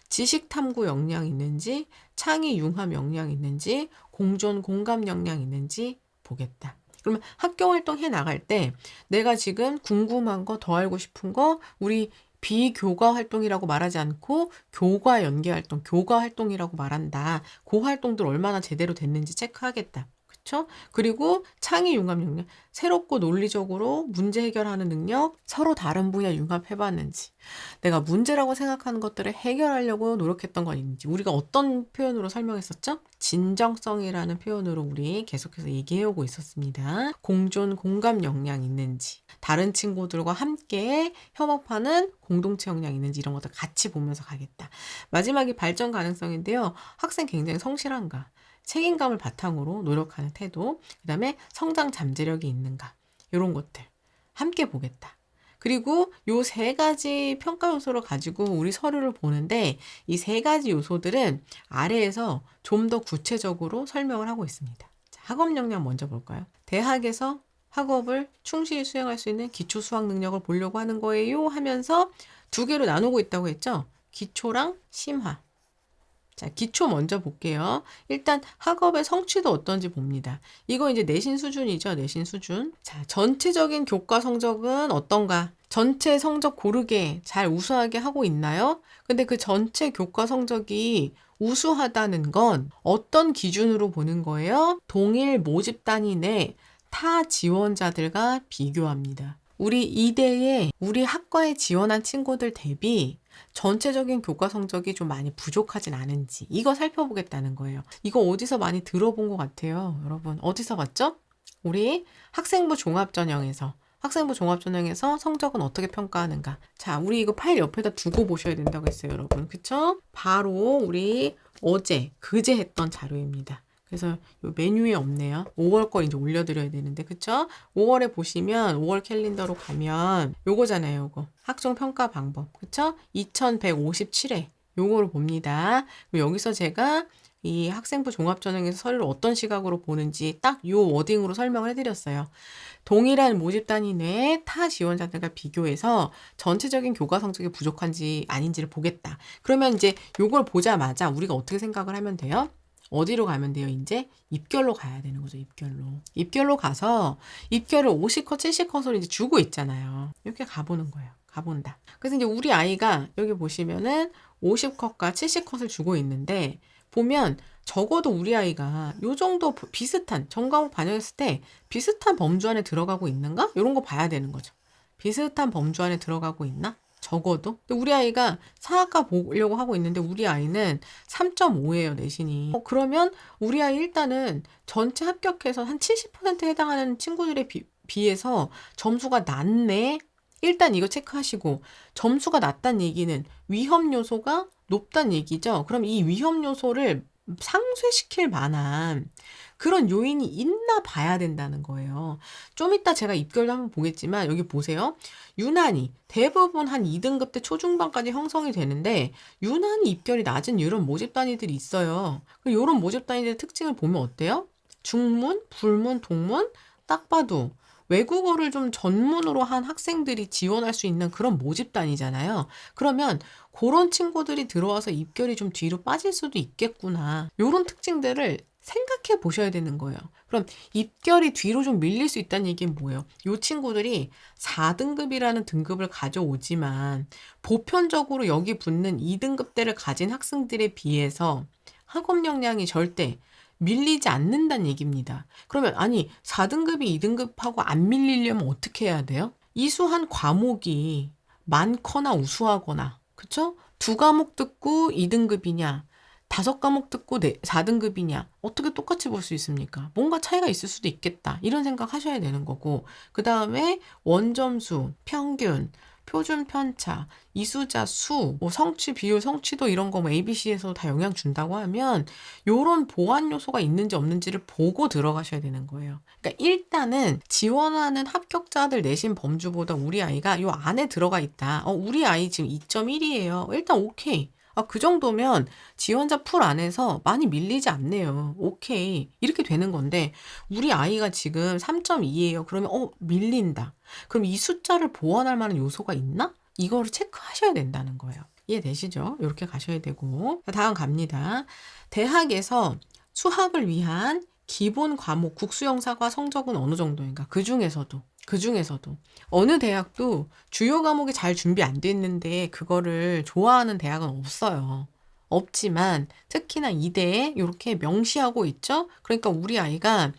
지식 탐구 역량 있는지, 창의 융합 역량 있는지, 공존 공감 역량 있는지 보겠다. 그러면 학교 활동 해 나갈 때 내가 지금 궁금한 거, 더 알고 싶은 거, 우리 비교과 활동이라고 말하지 않고 교과 연계 활동, 교과 활동이라고 말한다. 그 활동들 얼마나 제대로 됐는지 체크하겠다. 그쵸? 그리고 창의 융합 역량, 새롭고 논리적으로 문제 해결하는 능력, 서로 다른 분야 융합해봤는지, 내가 문제라고 생각하는 것들을 해결하려고 노력했던 건 있는지, 우리가 어떤 표현으로 설명했었죠? 진정성이라는 표현으로 우리 계속해서 얘기해오고 있었습니다. 공존, 공감 역량 있는지, 다른 친구들과 함께 협업하는 공동체 역량 있는지 이런 것들 같이 보면서 가겠다. 마지막이 발전 가능성인데요. 학생 굉장히 성실한가? 책임감을 바탕으로 노력하는 태도, 그다음에 성장 잠재력이 있는가, 요런 것들 함께 보겠다. 그리고 요 세 가지 평가 요소를 가지고 우리 서류를 보는데 이 세 가지 요소들은 아래에서 좀 더 구체적으로 설명을 하고 있습니다. 자, 학업 역량 먼저 볼까요? 대학에서 학업을 충실히 수행할 수 있는 기초 수학 능력을 보려고 하는 거예요 하면서 두 개로 나누고 있다고 했죠? 기초랑 심화. 자, 기초 먼저 볼게요. 일단 학업의 성취도 어떤지 봅니다. 이거 이제 내신 수준이죠. 내신 수준. 자, 전체적인 교과 성적은 어떤가? 전체 성적 고르게 잘 우수하게 하고 있나요? 근데 그 전체 교과 성적이 우수하다는 건 어떤 기준으로 보는 거예요? 동일 모집 단위 내 타 지원자들과 비교합니다. 우리 이대에 우리 학과에 지원한 친구들 대비 전체적인 교과 성적이 좀 많이 부족하진 않은지 이거 살펴보겠다는 거예요. 이거 어디서 많이 들어본 것 같아요. 여러분 어디서 봤죠? 우리 학생부 종합전형에서 성적은 어떻게 평가하는가. 자, 우리 이거 파일 옆에다 두고 보셔야 된다고 했어요, 여러분. 그쵸? 바로 우리 그제 했던 자료입니다. 그래서 요 메뉴에 없네요. 5월 거 이제 올려드려야 되는데, 그쵸? 5월에 보시면 5월 캘린더로 가면 요거잖아요, 요거. 학종 평가 방법, 그쵸? 2157회 요거를 봅니다. 여기서 제가 이 학생부 종합전형에서 서류를 어떤 시각으로 보는지 딱 요 워딩으로 설명을 해드렸어요. 동일한 모집 단위 내에 타 지원자들과 비교해서 전체적인 교과 성적이 부족한지 아닌지를 보겠다. 그러면 이제 요걸 보자마자 우리가 어떻게 생각을 하면 돼요? 어디로 가면 돼요? 이제 입결로 가야 되는 거죠. 입결로 가서 입결을 50컷, 70컷으로 이제 주고 있잖아요. 이렇게 가보는 거예요. 가본다. 그래서 이제 우리 아이가 여기 보시면은 50컷과 70컷을 주고 있는데 보면 적어도 우리 아이가 요 정도 비슷한 전과목 반영했을 때 비슷한 범주 안에 들어가고 있는가? 이런 거 봐야 되는 거죠. 비슷한 범주 안에 들어가고 있나? 적어도. 근데 우리 아이가 사학과 보려고 하고 있는데 우리 아이는 3.5예요, 내신이. 그러면 우리 아이 일단은 전체 합격해서 한 70%에 해당하는 친구들에 비해서 점수가 낮네. 일단 이거 체크하시고 점수가 낮다는 얘기는 위험 요소가 높다는 얘기죠. 그럼 이 위험 요소를 상쇄시킬 만한 그런 요인이 있나 봐야 된다는 거예요. 좀 이따 제가 입결도 한번 보겠지만 여기 보세요. 유난히 대부분 한 2등급 때 초중반까지 형성이 되는데 유난히 입결이 낮은 이런 모집 단위들이 있어요. 이런 모집 단위들의 특징을 보면 어때요? 중문, 불문, 동문 딱 봐도 외국어를 좀 전문으로 한 학생들이 지원할 수 있는 그런 모집단이잖아요. 그러면 그런 친구들이 들어와서 입결이 좀 뒤로 빠질 수도 있겠구나. 이런 특징들을 생각해 보셔야 되는 거예요. 그럼 입결이 뒤로 좀 밀릴 수 있다는 얘기는 뭐예요? 이 친구들이 4등급이라는 등급을 가져오지만 보편적으로 여기 붙는 2등급대를 가진 학생들에 비해서 학업 역량이 절대 밀리지 않는다는 얘기입니다. 그러면 아니 4등급이 2등급하고 안 밀리려면 어떻게 해야 돼요? 이수한 과목이 많거나 우수하거나 그쵸? 2과목 듣고 2등급이냐 5과목 듣고 4등급이냐 어떻게 똑같이 볼 수 있습니까? 뭔가 차이가 있을 수도 있겠다 이런 생각 하셔야 되는 거고 그 다음에 원점수, 평균, 표준 편차, 이수자 수, 뭐 성취 비율, 성취도 이런 거 뭐 ABC에서 다 영향 준다고 하면 요런 보완 요소가 있는지 없는지를 보고 들어가셔야 되는 거예요. 그러니까 일단은 지원하는 합격자들 내신 범주보다 우리 아이가 요 안에 들어가 있다. 우리 아이 지금 2.1이에요. 일단 오케이. 그 정도면 지원자 풀 안에서 많이 밀리지 않네요. 오케이. 이렇게 되는 건데 우리 아이가 지금 3.2예요. 그러면 밀린다. 그럼 이 숫자를 보완할 만한 요소가 있나? 이거를 체크하셔야 된다는 거예요. 이해되시죠? 이렇게 가셔야 되고 다음 갑니다. 대학에서 수학을 위한 기본 과목 국수영사과 성적은 어느 정도인가? 그 중에서도 어느 대학도 주요 과목이 잘 준비 안 돼 있는데 그거를 좋아하는 대학은 없어요. 없지만 특히나 이대에 이렇게 명시하고 있죠. 그러니까 우리 아이가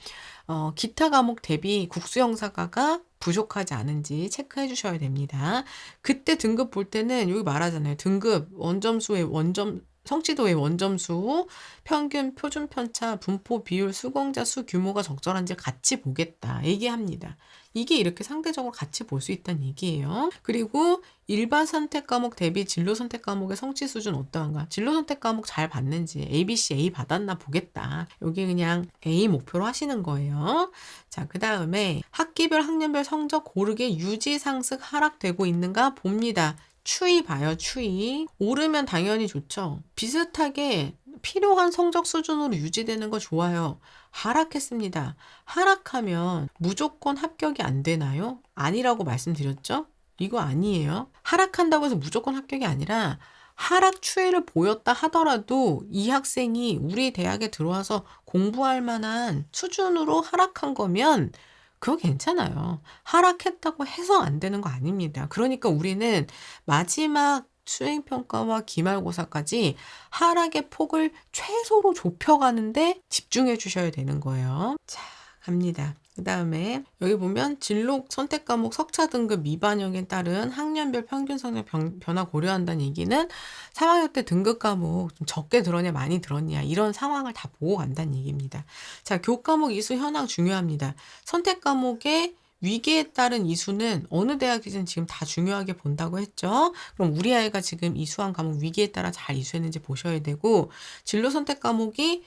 기타 과목 대비 국수영사과가 부족하지 않은지 체크해 주셔야 됩니다. 그때 등급 볼 때는 여기 말하잖아요. 등급 원점수의 원점 성취도의 원점수, 평균, 표준 편차, 분포, 비율, 수강자 수, 규모가 적절한지 같이 보겠다 얘기합니다. 이게 이렇게 상대적으로 같이 볼 수 있다는 얘기예요. 그리고 일반 선택 과목 대비 진로 선택 과목의 성취 수준 어떠한가? 진로 선택 과목 잘 봤는지 ABC A 받았나 보겠다. 여기 그냥 A 목표로 하시는 거예요. 자, 그 다음에 학기별 학년별 성적 고르게 유지 상승 하락되고 있는가 봅니다. 추이 봐요, 추이. 오르면 당연히 좋죠. 비슷하게 필요한 성적 수준으로 유지되는 거 좋아요. 하락했습니다. 하락하면 무조건 합격이 안 되나요? 아니라고 말씀드렸죠? 이거 아니에요. 하락한다고 해서 무조건 합격이 아니라 하락 추이를 보였다 하더라도 이 학생이 우리 대학에 들어와서 공부할 만한 수준으로 하락한 거면 그거 괜찮아요. 하락했다고 해서 안 되는 거 아닙니다. 그러니까 우리는 마지막 수행평가와 기말고사까지 하락의 폭을 최소로 좁혀가는데 집중해 주셔야 되는 거예요. 자, 갑니다. 그 다음에 여기 보면 진로 선택 과목 석차 등급 미반영에 따른 학년별 평균 성적 변화 고려한다는 얘기는 3학년 때 등급 과목 좀 적게 들었냐 많이 들었냐 이런 상황을 다 보고 간다는 얘기입니다. 자, 교과목 이수 현황 중요합니다. 선택 과목의 위계에 따른 이수는 어느 대학이든 지금 다 중요하게 본다고 했죠. 그럼 우리 아이가 지금 이수한 과목 위계에 따라 잘 이수했는지 보셔야 되고, 진로 선택 과목이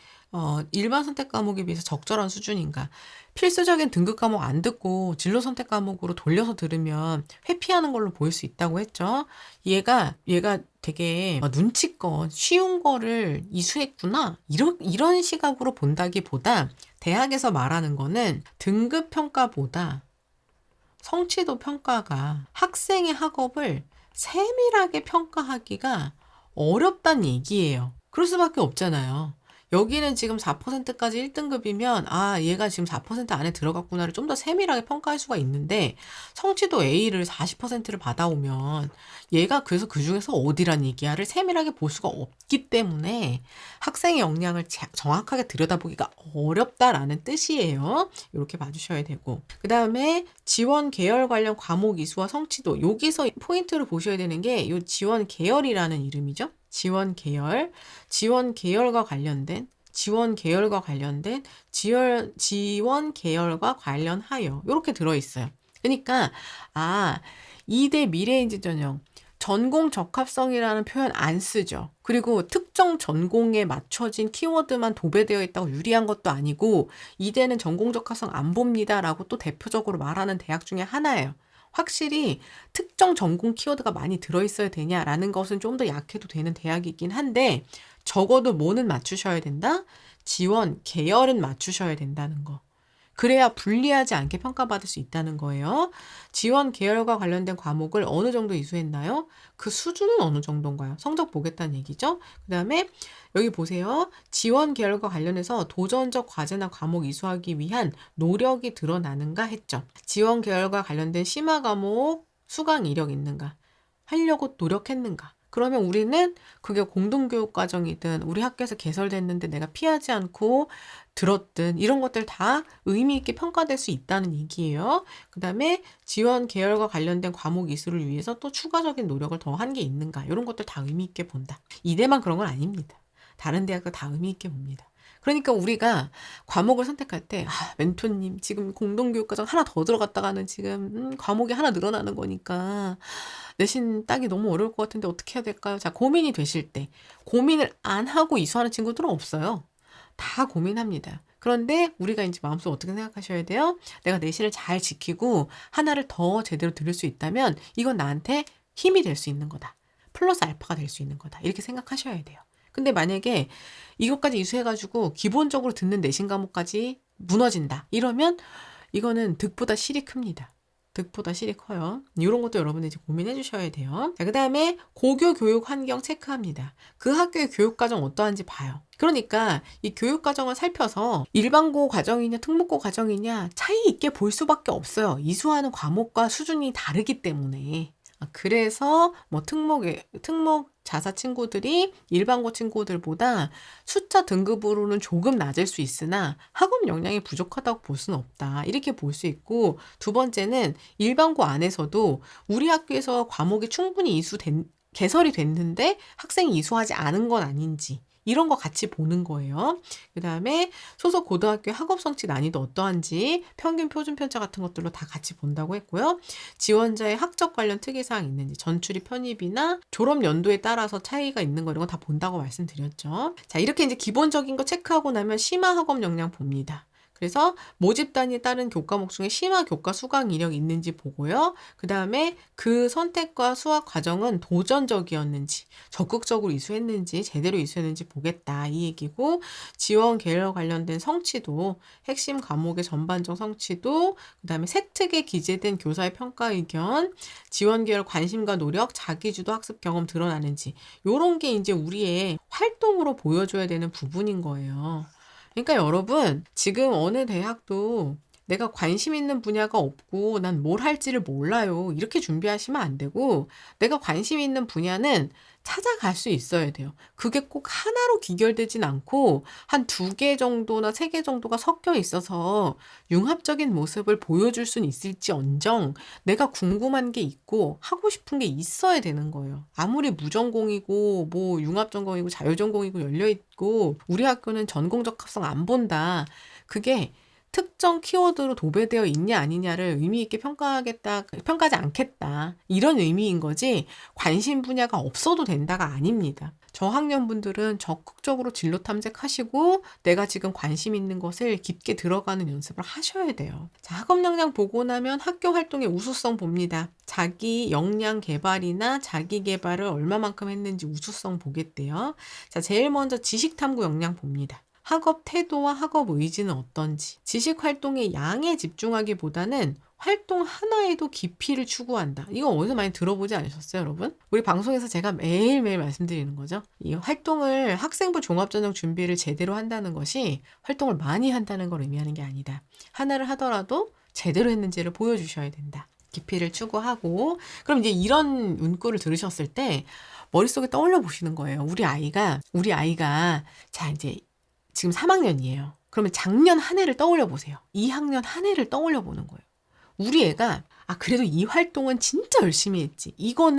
일반 선택 과목에 비해서 적절한 수준인가. 필수적인 등급 과목 안 듣고 진로 선택 과목으로 돌려서 들으면 회피하는 걸로 보일 수 있다고 했죠. 얘가 되게 눈치껏 쉬운 거를 이수했구나. 이런 시각으로 본다기보다 대학에서 말하는 거는 등급 평가보다 성취도 평가가 학생의 학업을 세밀하게 평가하기가 어렵다는 얘기예요. 그럴 수밖에 없잖아요. 여기는 지금 4%까지 1등급이면 얘가 지금 4% 안에 들어갔구나를 좀 더 세밀하게 평가할 수가 있는데 성취도 A를 40%를 받아오면 얘가 그래서 그중에서 어디란 얘기야를 세밀하게 볼 수가 없기 때문에 학생의 역량을 정확하게 들여다보기가 어렵다라는 뜻이에요. 이렇게 봐주셔야 되고, 그 다음에 지원 계열 관련 과목 이수와 성취도, 여기서 포인트를 보셔야 되는 게 이 지원 계열이라는 이름이죠. 지원 계열과 관련된 지원 계열과 관련하여 이렇게 들어있어요. 그러니까 2대 미래인지 전형 전공 적합성이라는 표현 안 쓰죠. 그리고 특정 전공에 맞춰진 키워드만 도배되어 있다고 유리한 것도 아니고 2대는 전공 적합성 안 봅니다 라고 또 대표적으로 말하는 대학 중에 하나예요. 확실히 특정 전공 키워드가 많이 들어있어야 되냐라는 것은 좀 더 약해도 되는 대학이긴 한데 적어도 뭐는 맞추셔야 된다? 지원, 계열은 맞추셔야 된다는 거. 그래야 불리하지 않게 평가받을 수 있다는 거예요. 지원 계열과 관련된 과목을 어느 정도 이수했나요? 그 수준은 어느 정도인가요? 성적 보겠다는 얘기죠. 그 다음에 여기 보세요. 지원 계열과 관련해서 도전적 과제나 과목 이수하기 위한 노력이 드러나는가 했죠. 지원 계열과 관련된 심화 과목 수강 이력 있는가? 하려고 노력했는가? 그러면 우리는 그게 공동교육과정이든 우리 학교에서 개설됐는데 내가 피하지 않고 들었든 이런 것들 다 의미 있게 평가될 수 있다는 얘기예요. 그 다음에 지원 계열과 관련된 과목 이수를 위해서 또 추가적인 노력을 더 한 게 있는가 이런 것들 다 의미 있게 본다. 이대만 그런 건 아닙니다. 다른 대학도 다 의미 있게 봅니다. 그러니까 우리가 과목을 선택할 때 멘토님 지금 공동교육과정 하나 더 들어갔다가는 지금 과목이 하나 늘어나는 거니까 내신 따기 너무 어려울 것 같은데 어떻게 해야 될까요? 자, 고민이 되실 때 고민을 안 하고 이수하는 친구들은 없어요. 다 고민합니다. 그런데 우리가 이제 마음속으로 어떻게 생각하셔야 돼요? 내가 내신을 잘 지키고 하나를 더 제대로 들을 수 있다면 이건 나한테 힘이 될 수 있는 거다. 플러스 알파가 될 수 있는 거다. 이렇게 생각하셔야 돼요. 근데 만약에 이것까지 이수해가지고 기본적으로 듣는 내신 과목까지 무너진다. 이러면 이거는 득보다 실이 큽니다. 득보다 실이 커요. 이런 것도 여러분들 이제 고민해 주셔야 돼요. 자, 그 다음에 고교 교육 환경 체크합니다. 그 학교의 교육 과정 어떠한지 봐요. 그러니까 이 교육 과정을 살펴서 일반고 과정이냐 특목고 과정이냐 차이 있게 볼 수밖에 없어요. 이수하는 과목과 수준이 다르기 때문에. 그래서 뭐 특목 자사 친구들이 일반고 친구들보다 숫자 등급으로는 조금 낮을 수 있으나 학업 역량이 부족하다고 볼 수는 없다. 이렇게 볼 수 있고, 두 번째는 일반고 안에서도 우리 학교에서 과목이 충분히 이수된 개설이 됐는데 학생이 이수하지 않은 건 아닌지 이런 거 같이 보는 거예요. 그 다음에 소속 고등학교 학업 성취 난이도 어떠한지 평균 표준 편차 같은 것들로 다 같이 본다고 했고요. 지원자의 학적 관련 특이사항이 있는지 전출이 편입이나 졸업 연도에 따라서 차이가 있는 거 이런 거 다 본다고 말씀드렸죠. 자, 이렇게 이제 기본적인 거 체크하고 나면 심화 학업 역량 봅니다. 그래서 모집단에 따른 교과목 중에 심화 교과 수강 이력이 있는지 보고요. 그 다음에 그 선택과 수학 과정은 도전적이었는지, 적극적으로 이수했는지, 제대로 이수했는지 보겠다. 이 얘기고, 지원 계열 관련된 성취도, 핵심 과목의 전반적 성취도, 그 다음에 색특에 기재된 교사의 평가 의견, 지원 계열 관심과 노력, 자기주도 학습 경험 드러나는지, 요런 게 이제 우리의 활동으로 보여줘야 되는 부분인 거예요. 그러니까 여러분, 지금 어느 대학도 내가 관심 있는 분야가 없고 난 뭘 할지를 몰라요. 이렇게 준비하시면 안 되고, 내가 관심 있는 분야는 찾아갈 수 있어야 돼요. 그게 꼭 하나로 귀결되진 않고 한 2개 정도나 3개 정도가 섞여 있어서 융합적인 모습을 보여줄 수는 있을지언정 내가 궁금한 게 있고 하고 싶은 게 있어야 되는 거예요. 아무리 무전공이고 뭐 융합전공이고 자유전공이고 열려있고 우리 학교는 전공적 합성 안 본다. 그게 특정 키워드로 도배되어 있냐 아니냐를 의미 있게 평가하지 않겠다. 이런 의미인 거지 관심 분야가 없어도 된다가 아닙니다. 저학년분들은 적극적으로 진로 탐색하시고 내가 지금 관심 있는 것을 깊게 들어가는 연습을 하셔야 돼요. 자, 학업 역량 보고 나면 학교 활동의 우수성 봅니다. 자기 역량 개발이나 자기 개발을 얼마만큼 했는지 우수성 보겠대요. 자, 제일 먼저 지식 탐구 역량 봅니다. 학업 태도와 학업 의지는 어떤지. 지식 활동의 양에 집중하기보다는 활동 하나에도 깊이를 추구한다. 이거 어디서 많이 들어보지 않으셨어요, 여러분? 우리 방송에서 제가 매일매일 말씀드리는 거죠. 이 활동을 학생부 종합전형 준비를 제대로 한다는 것이 활동을 많이 한다는 걸 의미하는 게 아니다. 하나를 하더라도 제대로 했는지를 보여주셔야 된다. 깊이를 추구하고, 그럼 이제 이런 문구를 들으셨을 때 머릿속에 떠올려 보시는 거예요. 우리 아이가 자, 이제 지금 3학년이에요. 그러면 작년 한 해를 떠올려 보세요. 2학년 한 해를 떠올려 보는 거예요. 우리 애가 그래도 이 활동은 진짜 열심히 했지. 이거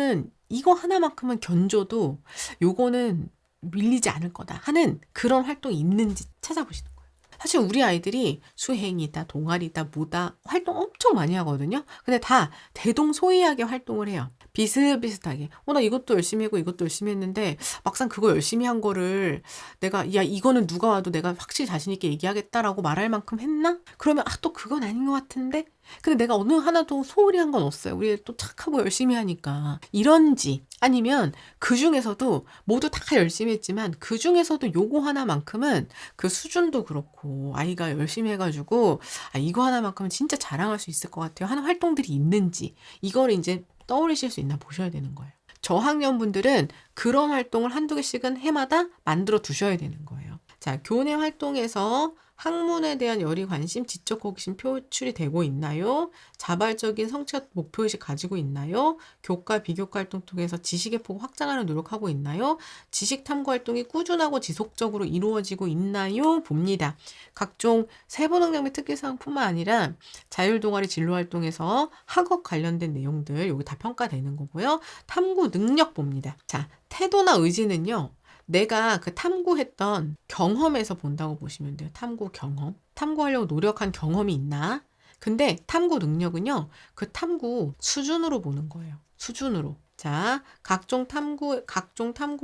하나만큼은 견줘도 요거는 밀리지 않을 거다 하는 그런 활동이 있는지 찾아보시는 거예요. 사실 우리 아이들이 수행이다, 동아리다, 뭐다 활동 엄청 많이 하거든요. 근데 다 대동소이하게 활동을 해요. 비슷비슷하게. 나 이것도 열심히 하고 이것도 열심히 했는데 막상 그거 열심히 한 거를 내가 이거는 누가 와도 내가 확실히 자신 있게 얘기하겠다라고 말할 만큼 했나? 그러면 또 그건 아닌 것 같은데? 근데 내가 어느 하나도 소홀히 한 건 없어요. 우리 또 착하고 열심히 하니까. 이런지 아니면 그 중에서도 모두 다 열심히 했지만 그 중에서도 요거 하나만큼은 그 수준도 그렇고 아이가 열심히 해가지고 이거 하나만큼은 진짜 자랑할 수 있을 것 같아요 하는 활동들이 있는지 이걸 이제 떠올리실 수 있나 보셔야 되는 거예요. 저학년분들은 그런 활동을 한두 개씩은 해마다 만들어 두셔야 되는 거예요. 자, 교내 활동에서 학문에 대한 열의 관심, 지적 호기심 표출이 되고 있나요? 자발적인 성취와 목표의식 가지고 있나요? 교과, 비교과 활동 통해서 지식의 폭을 확장하는 노력하고 있나요? 지식 탐구 활동이 꾸준하고 지속적으로 이루어지고 있나요? 봅니다. 각종 세부 능력 및 특기사항뿐만 아니라 자율 동아리 진로 활동에서 학업 관련된 내용들 여기 다 평가되는 거고요. 탐구 능력 봅니다. 자, 태도나 의지는요. 내가 그 탐구했던 경험에서 본다고 보시면 돼요. 탐구 경험. 탐구하려고 노력한 경험이 있나? 근데 탐구 능력은요. 그 탐구 수준으로 보는 거예요. 수준으로. 자, 각종 탐구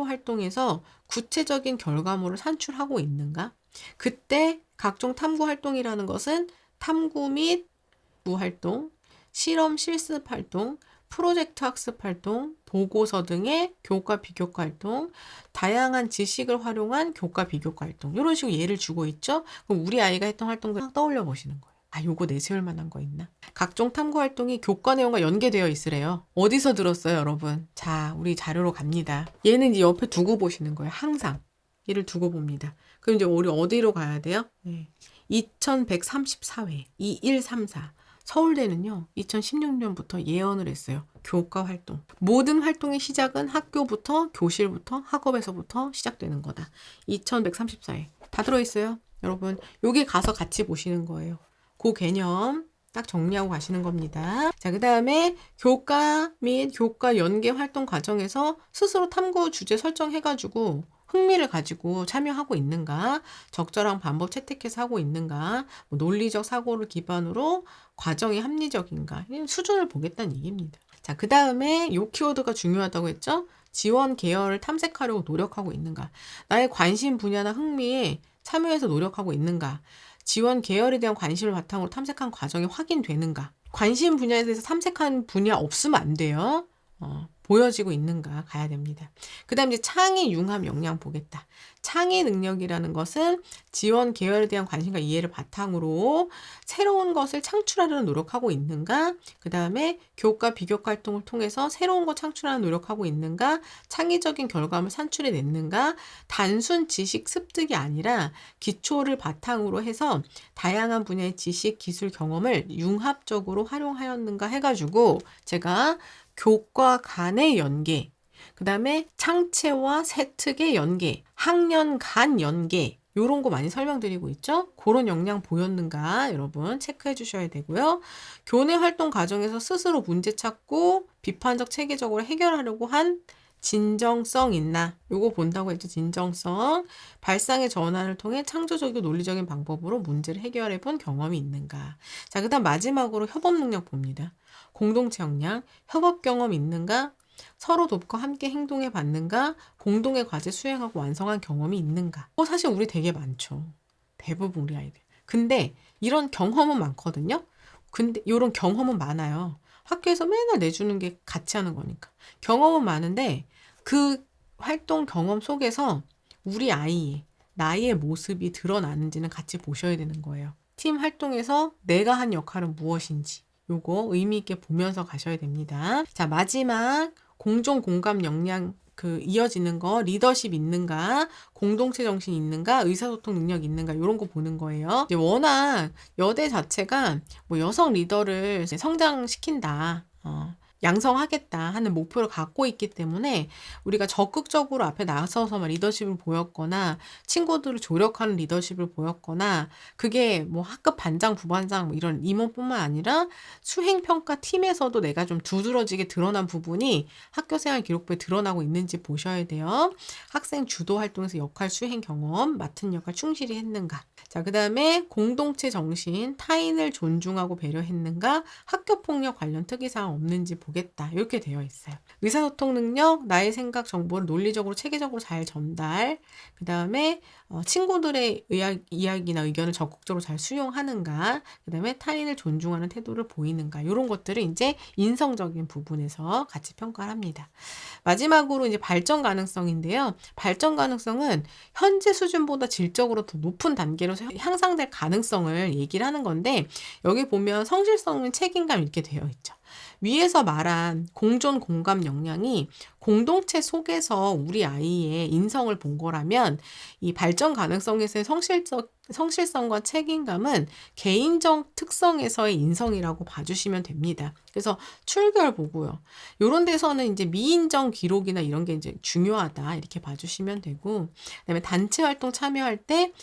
활동에서 구체적인 결과물을 산출하고 있는가? 그때 각종 탐구 활동이라는 것은 탐구 및 활동, 실험 실습 활동, 프로젝트 학습 활동, 보고서 등의 교과 비교과 활동, 다양한 지식을 활용한 교과 비교과 활동 이런 식으로 예를 주고 있죠. 그럼 우리 아이가 했던 활동들 떠올려 보시는 거예요. 요거 내세울 만한 거 있나? 각종 탐구 활동이 교과 내용과 연계되어 있으래요. 어디서 들었어요, 여러분? 자, 우리 자료로 갑니다. 얘는 이제 옆에 두고 보시는 거예요. 항상. 얘를 두고 봅니다. 그럼 이제 우리 어디로 가야 돼요? 2134회, 2134. 서울대는요, 2016년부터 예언을 했어요. 교과 활동. 모든 활동의 시작은 학교부터, 교실부터, 학업에서부터 시작되는 거다. 2134회. 다 들어있어요. 여러분, 여기 가서 같이 보시는 거예요. 그 개념 딱 정리하고 가시는 겁니다. 자, 그 다음에 교과 및 교과 연계 활동 과정에서 스스로 탐구 주제 설정해가지고 흥미를 가지고 참여하고 있는가, 적절한 방법 채택해서 하고 있는가, 뭐 논리적 사고를 기반으로 과정이 합리적인가, 수준을 보겠다는 얘기입니다. 자, 그 다음에 요 키워드가 중요하다고 했죠? 지원 계열을 탐색하려고 노력하고 있는가, 나의 관심 분야나 흥미에 참여해서 노력하고 있는가, 지원 계열에 대한 관심을 바탕으로 탐색한 과정이 확인되는가, 관심 분야에 대해서 탐색한 분야 없으면 안 돼요. 보여지고 있는가 가야 됩니다. 그 다음 이제 창의 융합 역량 보겠다. 창의 능력이라는 것은 지원 계열에 대한 관심과 이해를 바탕으로 새로운 것을 창출하려는 노력하고 있는가, 그 다음에 교과 비교과 활동을 통해서 새로운 것 창출하는 노력하고 있는가, 창의적인 결과물 산출해냈는가, 단순 지식 습득이 아니라 기초를 바탕으로 해서 다양한 분야의 지식, 기술, 경험을 융합적으로 활용하였는가 해가지고 제가 교과 간의 연계, 그 다음에 창체와 세특의 연계, 학년 간 연계, 요런 거 많이 설명드리고 있죠? 그런 역량 보였는가 여러분 체크해 주셔야 되고요. 교내 활동 과정에서 스스로 문제 찾고 비판적 체계적으로 해결하려고 한 진정성 있나? 요거 본다고 했죠. 진정성. 발상의 전환을 통해 창조적이고 논리적인 방법으로 문제를 해결해 본 경험이 있는가? 자, 그 다음 마지막으로 협업 능력 봅니다. 공동체 역량, 협업 경험 있는가? 서로 돕고 함께 행동해 봤는가? 공동의 과제 수행하고 완성한 경험이 있는가? 사실 우리 되게 많죠. 대부분 우리 아이들. 근데 이런 경험은 많거든요. 근데 이런 경험은 많아요. 학교에서 맨날 내주는 게 같이 하는 거니까. 경험은 많은데 그 활동 경험 속에서 우리 아이의 나의 모습이 드러나는지는 같이 보셔야 되는 거예요. 팀 활동에서 내가 한 역할은 무엇인지 요거 의미 있게 보면서 가셔야 됩니다. 자, 마지막 공정 공감 역량 이어지는 거, 리더십 있는가, 공동체 정신 있는가, 의사소통 능력 있는가, 이런 거 보는 거예요. 이제 워낙 여대 자체가 뭐 여성 리더를 성장시킨다, 양성하겠다 하는 목표를 갖고 있기 때문에 우리가 적극적으로 앞에 나서서 리더십을 보였거나 친구들을 조력하는 리더십을 보였거나 그게 뭐 학급 반장, 부반장 뭐 이런 임원뿐만 아니라 수행평가 팀에서도 내가 좀 두드러지게 드러난 부분이 학교생활 기록부에 드러나고 있는지 보셔야 돼요. 학생 주도 활동에서 역할 수행 경험, 맡은 역할 충실히 했는가. 자, 그 다음에 공동체 정신, 타인을 존중하고 배려했는가, 학교폭력 관련 특이사항 없는지 보겠다. 이렇게 되어 있어요. 의사소통 능력, 나의 생각, 정보를 논리적으로, 체계적으로 잘 전달, 그 다음에 친구들의 이야기나 의견을 적극적으로 잘 수용하는가, 그 다음에 타인을 존중하는 태도를 보이는가, 이런 것들을 이제 인성적인 부분에서 같이 평가를 합니다. 마지막으로 이제 발전 가능성인데요. 발전 가능성은 현재 수준보다 질적으로 더 높은 단계로 향상될 가능성을 얘기를 하는 건데 여기 보면 성실성은 책임감 이렇게 되어 있죠. 위에서 말한 공존 공감 역량이 공동체 속에서 우리 아이의 인성을 본 거라면 이 발전 가능성에서의 성실성과 책임감은 개인적 특성에서의 인성이라고 봐주시면 됩니다. 그래서 출결 보고요. 요런 데서는 이제 미인정 기록이나 이런 게 이제 중요하다 이렇게 봐주시면 되고, 그다음에 단체 활동 참여할 때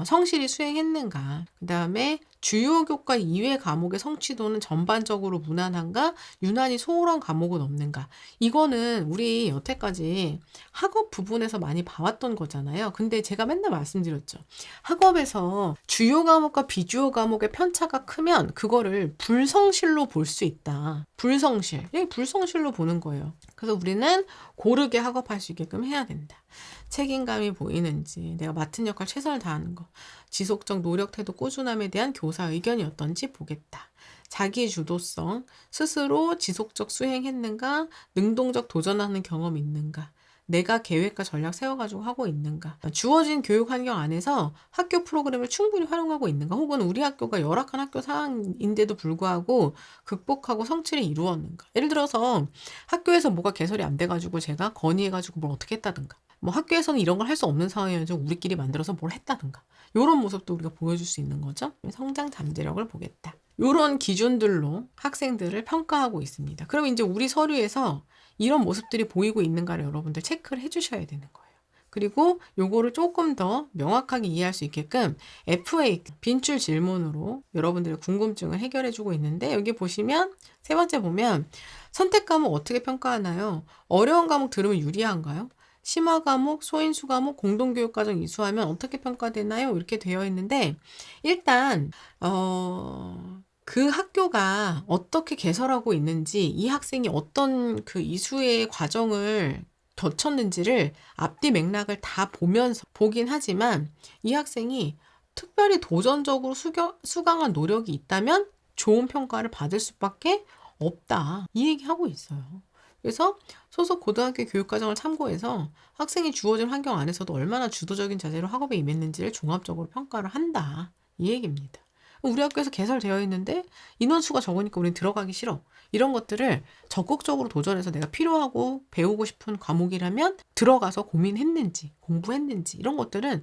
성실히 수행했는가, 그다음에 주요 교과 이외 과목의 성취도는 전반적으로 무난한가, 유난히 소홀한 과목은 없는가. 이거는 우리 여태까지 학업 부분에서 많이 봐왔던 거잖아요. 근데 제가 맨날 말씀드렸죠. 학업에서 주요 과목과 비주요 과목의 편차가 크면 그거를 불성실로 볼 수 있다. 불성실. 불성실로 보는 거예요. 그래서 우리는 고르게 학업할 수 있게끔 해야 된다. 책임감이 보이는지, 내가 맡은 역할 최선을 다하는 거, 지속적 노력, 태도, 꾸준함에 대한 교사 의견이 어떤지 보겠다. 자기 주도성, 스스로 지속적 수행했는가, 능동적 도전하는 경험이 있는가, 내가 계획과 전략 세워가지고 하고 있는가, 주어진 교육 환경 안에서 학교 프로그램을 충분히 활용하고 있는가, 혹은 우리 학교가 열악한 학교 상황인데도 불구하고 극복하고 성취를 이루었는가. 예를 들어서 학교에서 뭐가 개설이 안 돼가지고 제가 건의해가지고 뭘 어떻게 했다든가, 뭐 학교에서는 이런 걸 할 수 없는 상황이어서 우리끼리 만들어서 뭘 했다든가, 이런 모습도 우리가 보여줄 수 있는 거죠. 성장 잠재력을 보겠다. 이런 기준들로 학생들을 평가하고 있습니다. 그럼 이제 우리 서류에서 이런 모습들이 보이고 있는가를 여러분들 체크를 해주셔야 되는 거예요. 그리고 요거를 조금 더 명확하게 이해할 수 있게끔 FA, 빈출 질문으로 여러분들의 궁금증을 해결해 주고 있는데, 여기 보시면 세 번째 보면 선택 과목 어떻게 평가하나요? 어려운 과목 들으면 유리한가요? 심화 과목, 소인수 과목, 공동교육과정 이수하면 어떻게 평가되나요? 이렇게 되어 있는데, 일단 그 학교가 어떻게 개설하고 있는지, 이 학생이 어떤 그 이수의 과정을 거쳤는지를 앞뒤 맥락을 다 보면서 보긴 하지만, 이 학생이 특별히 도전적으로 수강한 노력이 있다면 좋은 평가를 받을 수밖에 없다. 이 얘기하고 있어요. 그래서 소속 고등학교 교육과정을 참고해서 학생이 주어진 환경 안에서도 얼마나 주도적인 자세로 학업에 임했는지를 종합적으로 평가를 한다. 이 얘기입니다. 우리 학교에서 개설되어 있는데 인원수가 적으니까 우린 들어가기 싫어. 이런 것들을 적극적으로 도전해서 내가 필요하고 배우고 싶은 과목이라면 들어가서 고민했는지, 공부했는지, 이런 것들은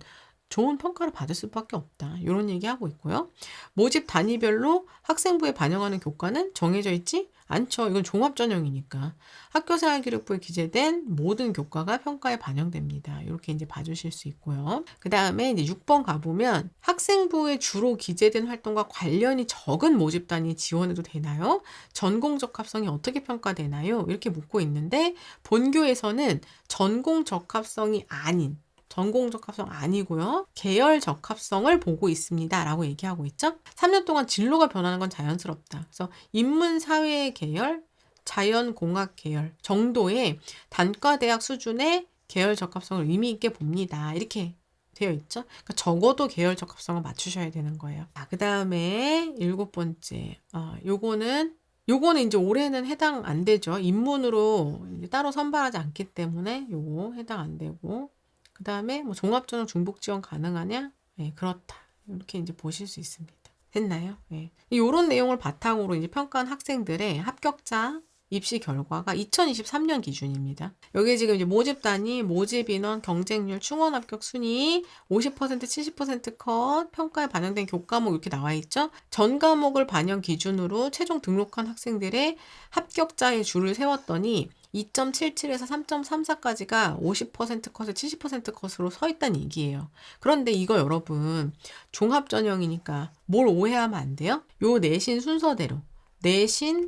좋은 평가를 받을 수밖에 없다. 이런 얘기하고 있고요. 모집 단위별로 학생부에 반영하는 교과는 정해져 있지 않죠. 이건 종합전형이니까. 학교생활기록부에 기재된 모든 교과가 평가에 반영됩니다. 이렇게 이제 봐주실 수 있고요. 그 다음에 이제 6번 가보면 학생부에 주로 기재된 활동과 관련이 적은 모집 단위 지원해도 되나요? 전공 적합성이 어떻게 평가되나요? 이렇게 묻고 있는데, 본교에서는 전공 적합성이 아닌, 전공 적합성 아니고요. 계열 적합성을 보고 있습니다. 라고 얘기하고 있죠. 3년 동안 진로가 변하는 건 자연스럽다. 그래서 인문사회 계열, 자연공학 계열 정도의 단과대학 수준의 계열 적합성을 의미 있게 봅니다. 이렇게 되어 있죠. 그러니까 적어도 계열 적합성을 맞추셔야 되는 거예요. 그 다음에 7번째. 요거는 이제 올해는 해당 안 되죠. 인문으로 이제 따로 선발하지 않기 때문에 요거 해당 안 되고. 그 다음에 뭐 종합전형 중복 지원 가능하냐? 네, 그렇다. 이렇게 이제 보실 수 있습니다. 됐나요? 네. 이런 내용을 바탕으로 이제 평가한 학생들의 합격자 입시 결과가 2023년 기준입니다. 여기 지금 이제 모집 단위, 모집 인원, 경쟁률, 충원 합격 순위, 50%, 70% 컷, 평가에 반영된 교과목 이렇게 나와 있죠. 전 과목을 반영 기준으로 최종 등록한 학생들의 합격자의 줄을 세웠더니 2.77에서 3.34까지가 50% 컷에 70% 컷으로 서 있다는 얘기예요. 그런데 이거 여러분 종합전형이니까 뭘 오해하면 안 돼요? 요 내신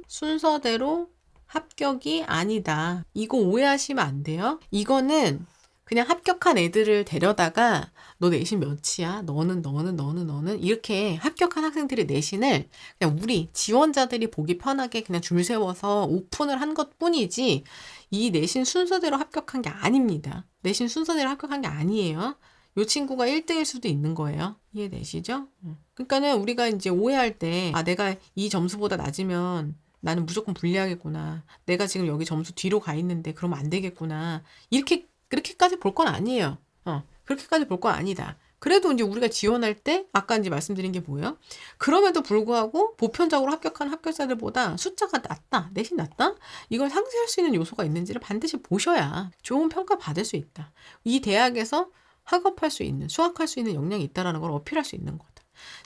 순서대로 합격이 아니다. 이거 오해하시면 안 돼요. 이거는 그냥 합격한 애들을 데려다가 너 내신 몇이야? 너는 이렇게 합격한 학생들의 내신을 그냥 우리 지원자들이 보기 편하게 그냥 줄 세워서 오픈을 한 것뿐이지, 이 내신 순서대로 합격한 게 아닙니다. 내신 순서대로 합격한 게 아니에요. 요 친구가 1등일 수도 있는 거예요. 이해되시죠? 그러니까는 우리가 이제 오해할 때, 내가 이 점수보다 낮으면 나는 무조건 불리하겠구나. 내가 지금 여기 점수 뒤로 가 있는데 그러면 안 되겠구나. 그렇게까지 볼 건 아니에요. 그렇게까지 볼 건 아니다. 그래도 이제 우리가 지원할 때 아까 이제 말씀드린 게 뭐예요? 그럼에도 불구하고 보편적으로 합격한 합격자들보다 숫자가 낮다, 내신 낮다? 이걸 상쇄할 수 있는 요소가 있는지를 반드시 보셔야 좋은 평가 받을 수 있다. 이 대학에서 학업할 수 있는, 수학할 수 있는 역량이 있다라는 걸 어필할 수 있는 거다.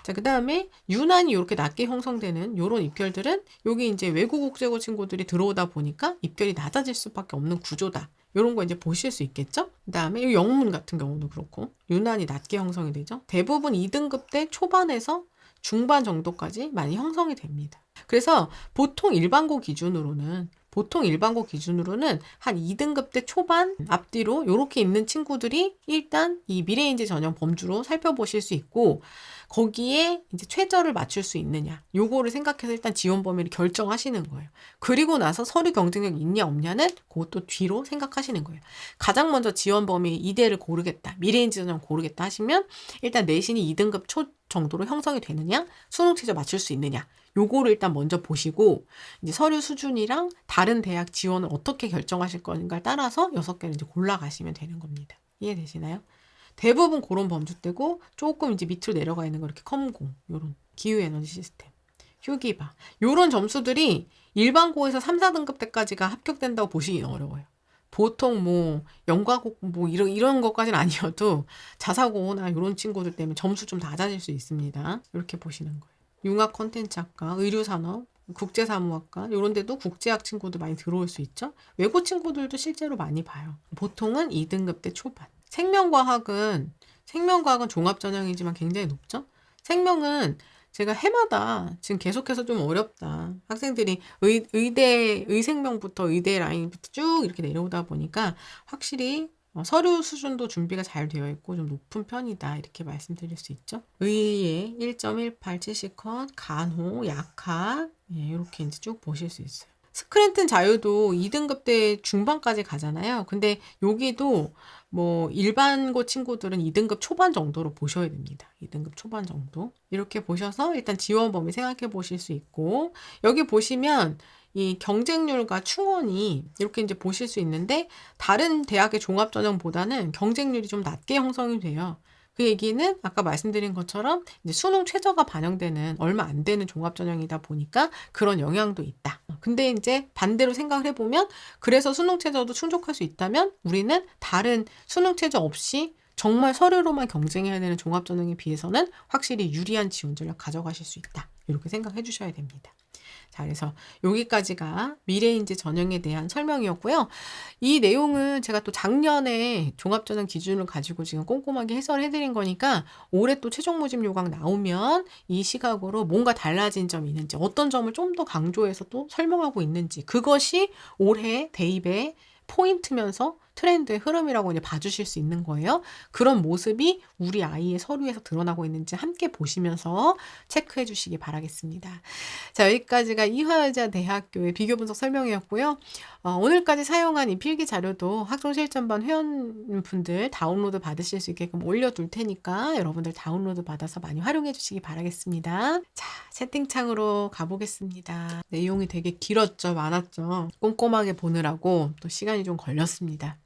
자, 그 다음에 유난히 이렇게 낮게 형성되는 요런 입결들은 여기 이제 외국 국제고 친구들이 들어오다 보니까 입결이 낮아질 수밖에 없는 구조다. 요런 거 이제 보실 수 있겠죠? 그 다음에 이 영문 같은 경우도 그렇고 유난히 낮게 형성이 되죠. 대부분 2등급 때 초반에서 중반 정도까지 많이 형성이 됩니다. 그래서 보통 일반고 기준으로는 한 2등급 때 초반 앞뒤로 이렇게 있는 친구들이 일단 이 미래인재 전형 범주로 살펴보실 수 있고, 거기에 이제 최저를 맞출 수 있느냐 요거를 생각해서 일단 지원 범위를 결정하시는 거예요. 그리고 나서 서류 경쟁력 있냐 없냐는 그것도 뒤로 생각하시는 거예요. 가장 먼저 지원 범위 이대를 고르겠다, 미래인재 전형 고르겠다 하시면 일단 내신이 2등급 초 정도로 형성이 되느냐, 수능 최저 맞출 수 있느냐, 요거를 일단 먼저 보시고 이제 서류 수준이랑 다른 대학 지원을 어떻게 결정하실 건가를 따라서 6개를 이제 골라가시면 되는 겁니다. 이해되시나요? 대부분 그런 범주대고 조금 이제 밑으로 내려가 있는 거 이렇게 컴공, 요런 기후에너지 시스템, 휴기바 요런 점수들이 일반고에서 3, 4등급 때까지가 합격된다고 보시기는 어려워요. 보통 뭐 연과고 뭐 이런 것까지는 아니어도 자사고나 이런 친구들 때문에 점수 좀 낮아질 수 있습니다. 이렇게 보시는 거예요. 융합 콘텐츠학과, 의류산업, 국제사무학과 이런 데도 국제학 친구들 많이 들어올 수 있죠. 외고 친구들도 실제로 많이 봐요. 보통은 2등급 때 초반. 생명과학은 종합 전형이지만 굉장히 높죠. 생명은 제가 해마다 지금 계속해서 좀 어렵다. 학생들이 의생명부터 의대 라인부터 쭉 이렇게 내려오다 보니까 확실히 서류 수준도 준비가 잘 되어 있고 좀 높은 편이다. 이렇게 말씀드릴 수 있죠. 의의 1.18 70컷, 간호, 약학, 이렇게 이제 쭉 보실 수 있어요. 스크랜튼 자유도 2등급 때 중반까지 가잖아요. 근데 여기도 뭐 일반고 친구들은 2등급 초반 정도로 보셔야 됩니다. 2등급 초반 정도. 이렇게 보셔서 일단 지원 범위 생각해 보실 수 있고, 여기 보시면 이 경쟁률과 충원이 이렇게 이제 보실 수 있는데, 다른 대학의 종합전형보다는 경쟁률이 좀 낮게 형성이 돼요. 그 얘기는 아까 말씀드린 것처럼 이제 수능 최저가 반영되는 얼마 안 되는 종합전형이다 보니까 그런 영향도 있다. 근데 이제 반대로 생각을 해보면, 그래서 수능 최저도 충족할 수 있다면 우리는 다른 수능 최저 없이 정말 서류로만 경쟁해야 되는 종합전형에 비해서는 확실히 유리한 지원 전략 가져가실 수 있다. 이렇게 생각해 주셔야 됩니다. 자, 그래서 여기까지가 미래인재 전형에 대한 설명이었고요. 이 내용은 제가 또 작년에 종합전형 기준을 가지고 지금 꼼꼼하게 해설해 드린 거니까 올해 또 최종 모집 요강 나오면 이 시각으로 뭔가 달라진 점이 있는지, 어떤 점을 좀 더 강조해서 또 설명하고 있는지, 그것이 올해 대입의 포인트면서 트렌드의 흐름이라고 이제 봐주실 수 있는 거예요. 그런 모습이 우리 아이의 서류에서 드러나고 있는지 함께 보시면서 체크해 주시기 바라겠습니다. 자, 여기까지가 이화여자대학교의 비교 분석 설명이었고요. 오늘까지 사용한 이 필기 자료도 학종실전반 회원분들 다운로드 받으실 수 있게끔 올려둘 테니까 여러분들 다운로드 받아서 많이 활용해 주시기 바라겠습니다. 자, 채팅창으로 가보겠습니다. 내용이 되게 길었죠, 많았죠. 꼼꼼하게 보느라고 또 시간이 좀 걸렸습니다.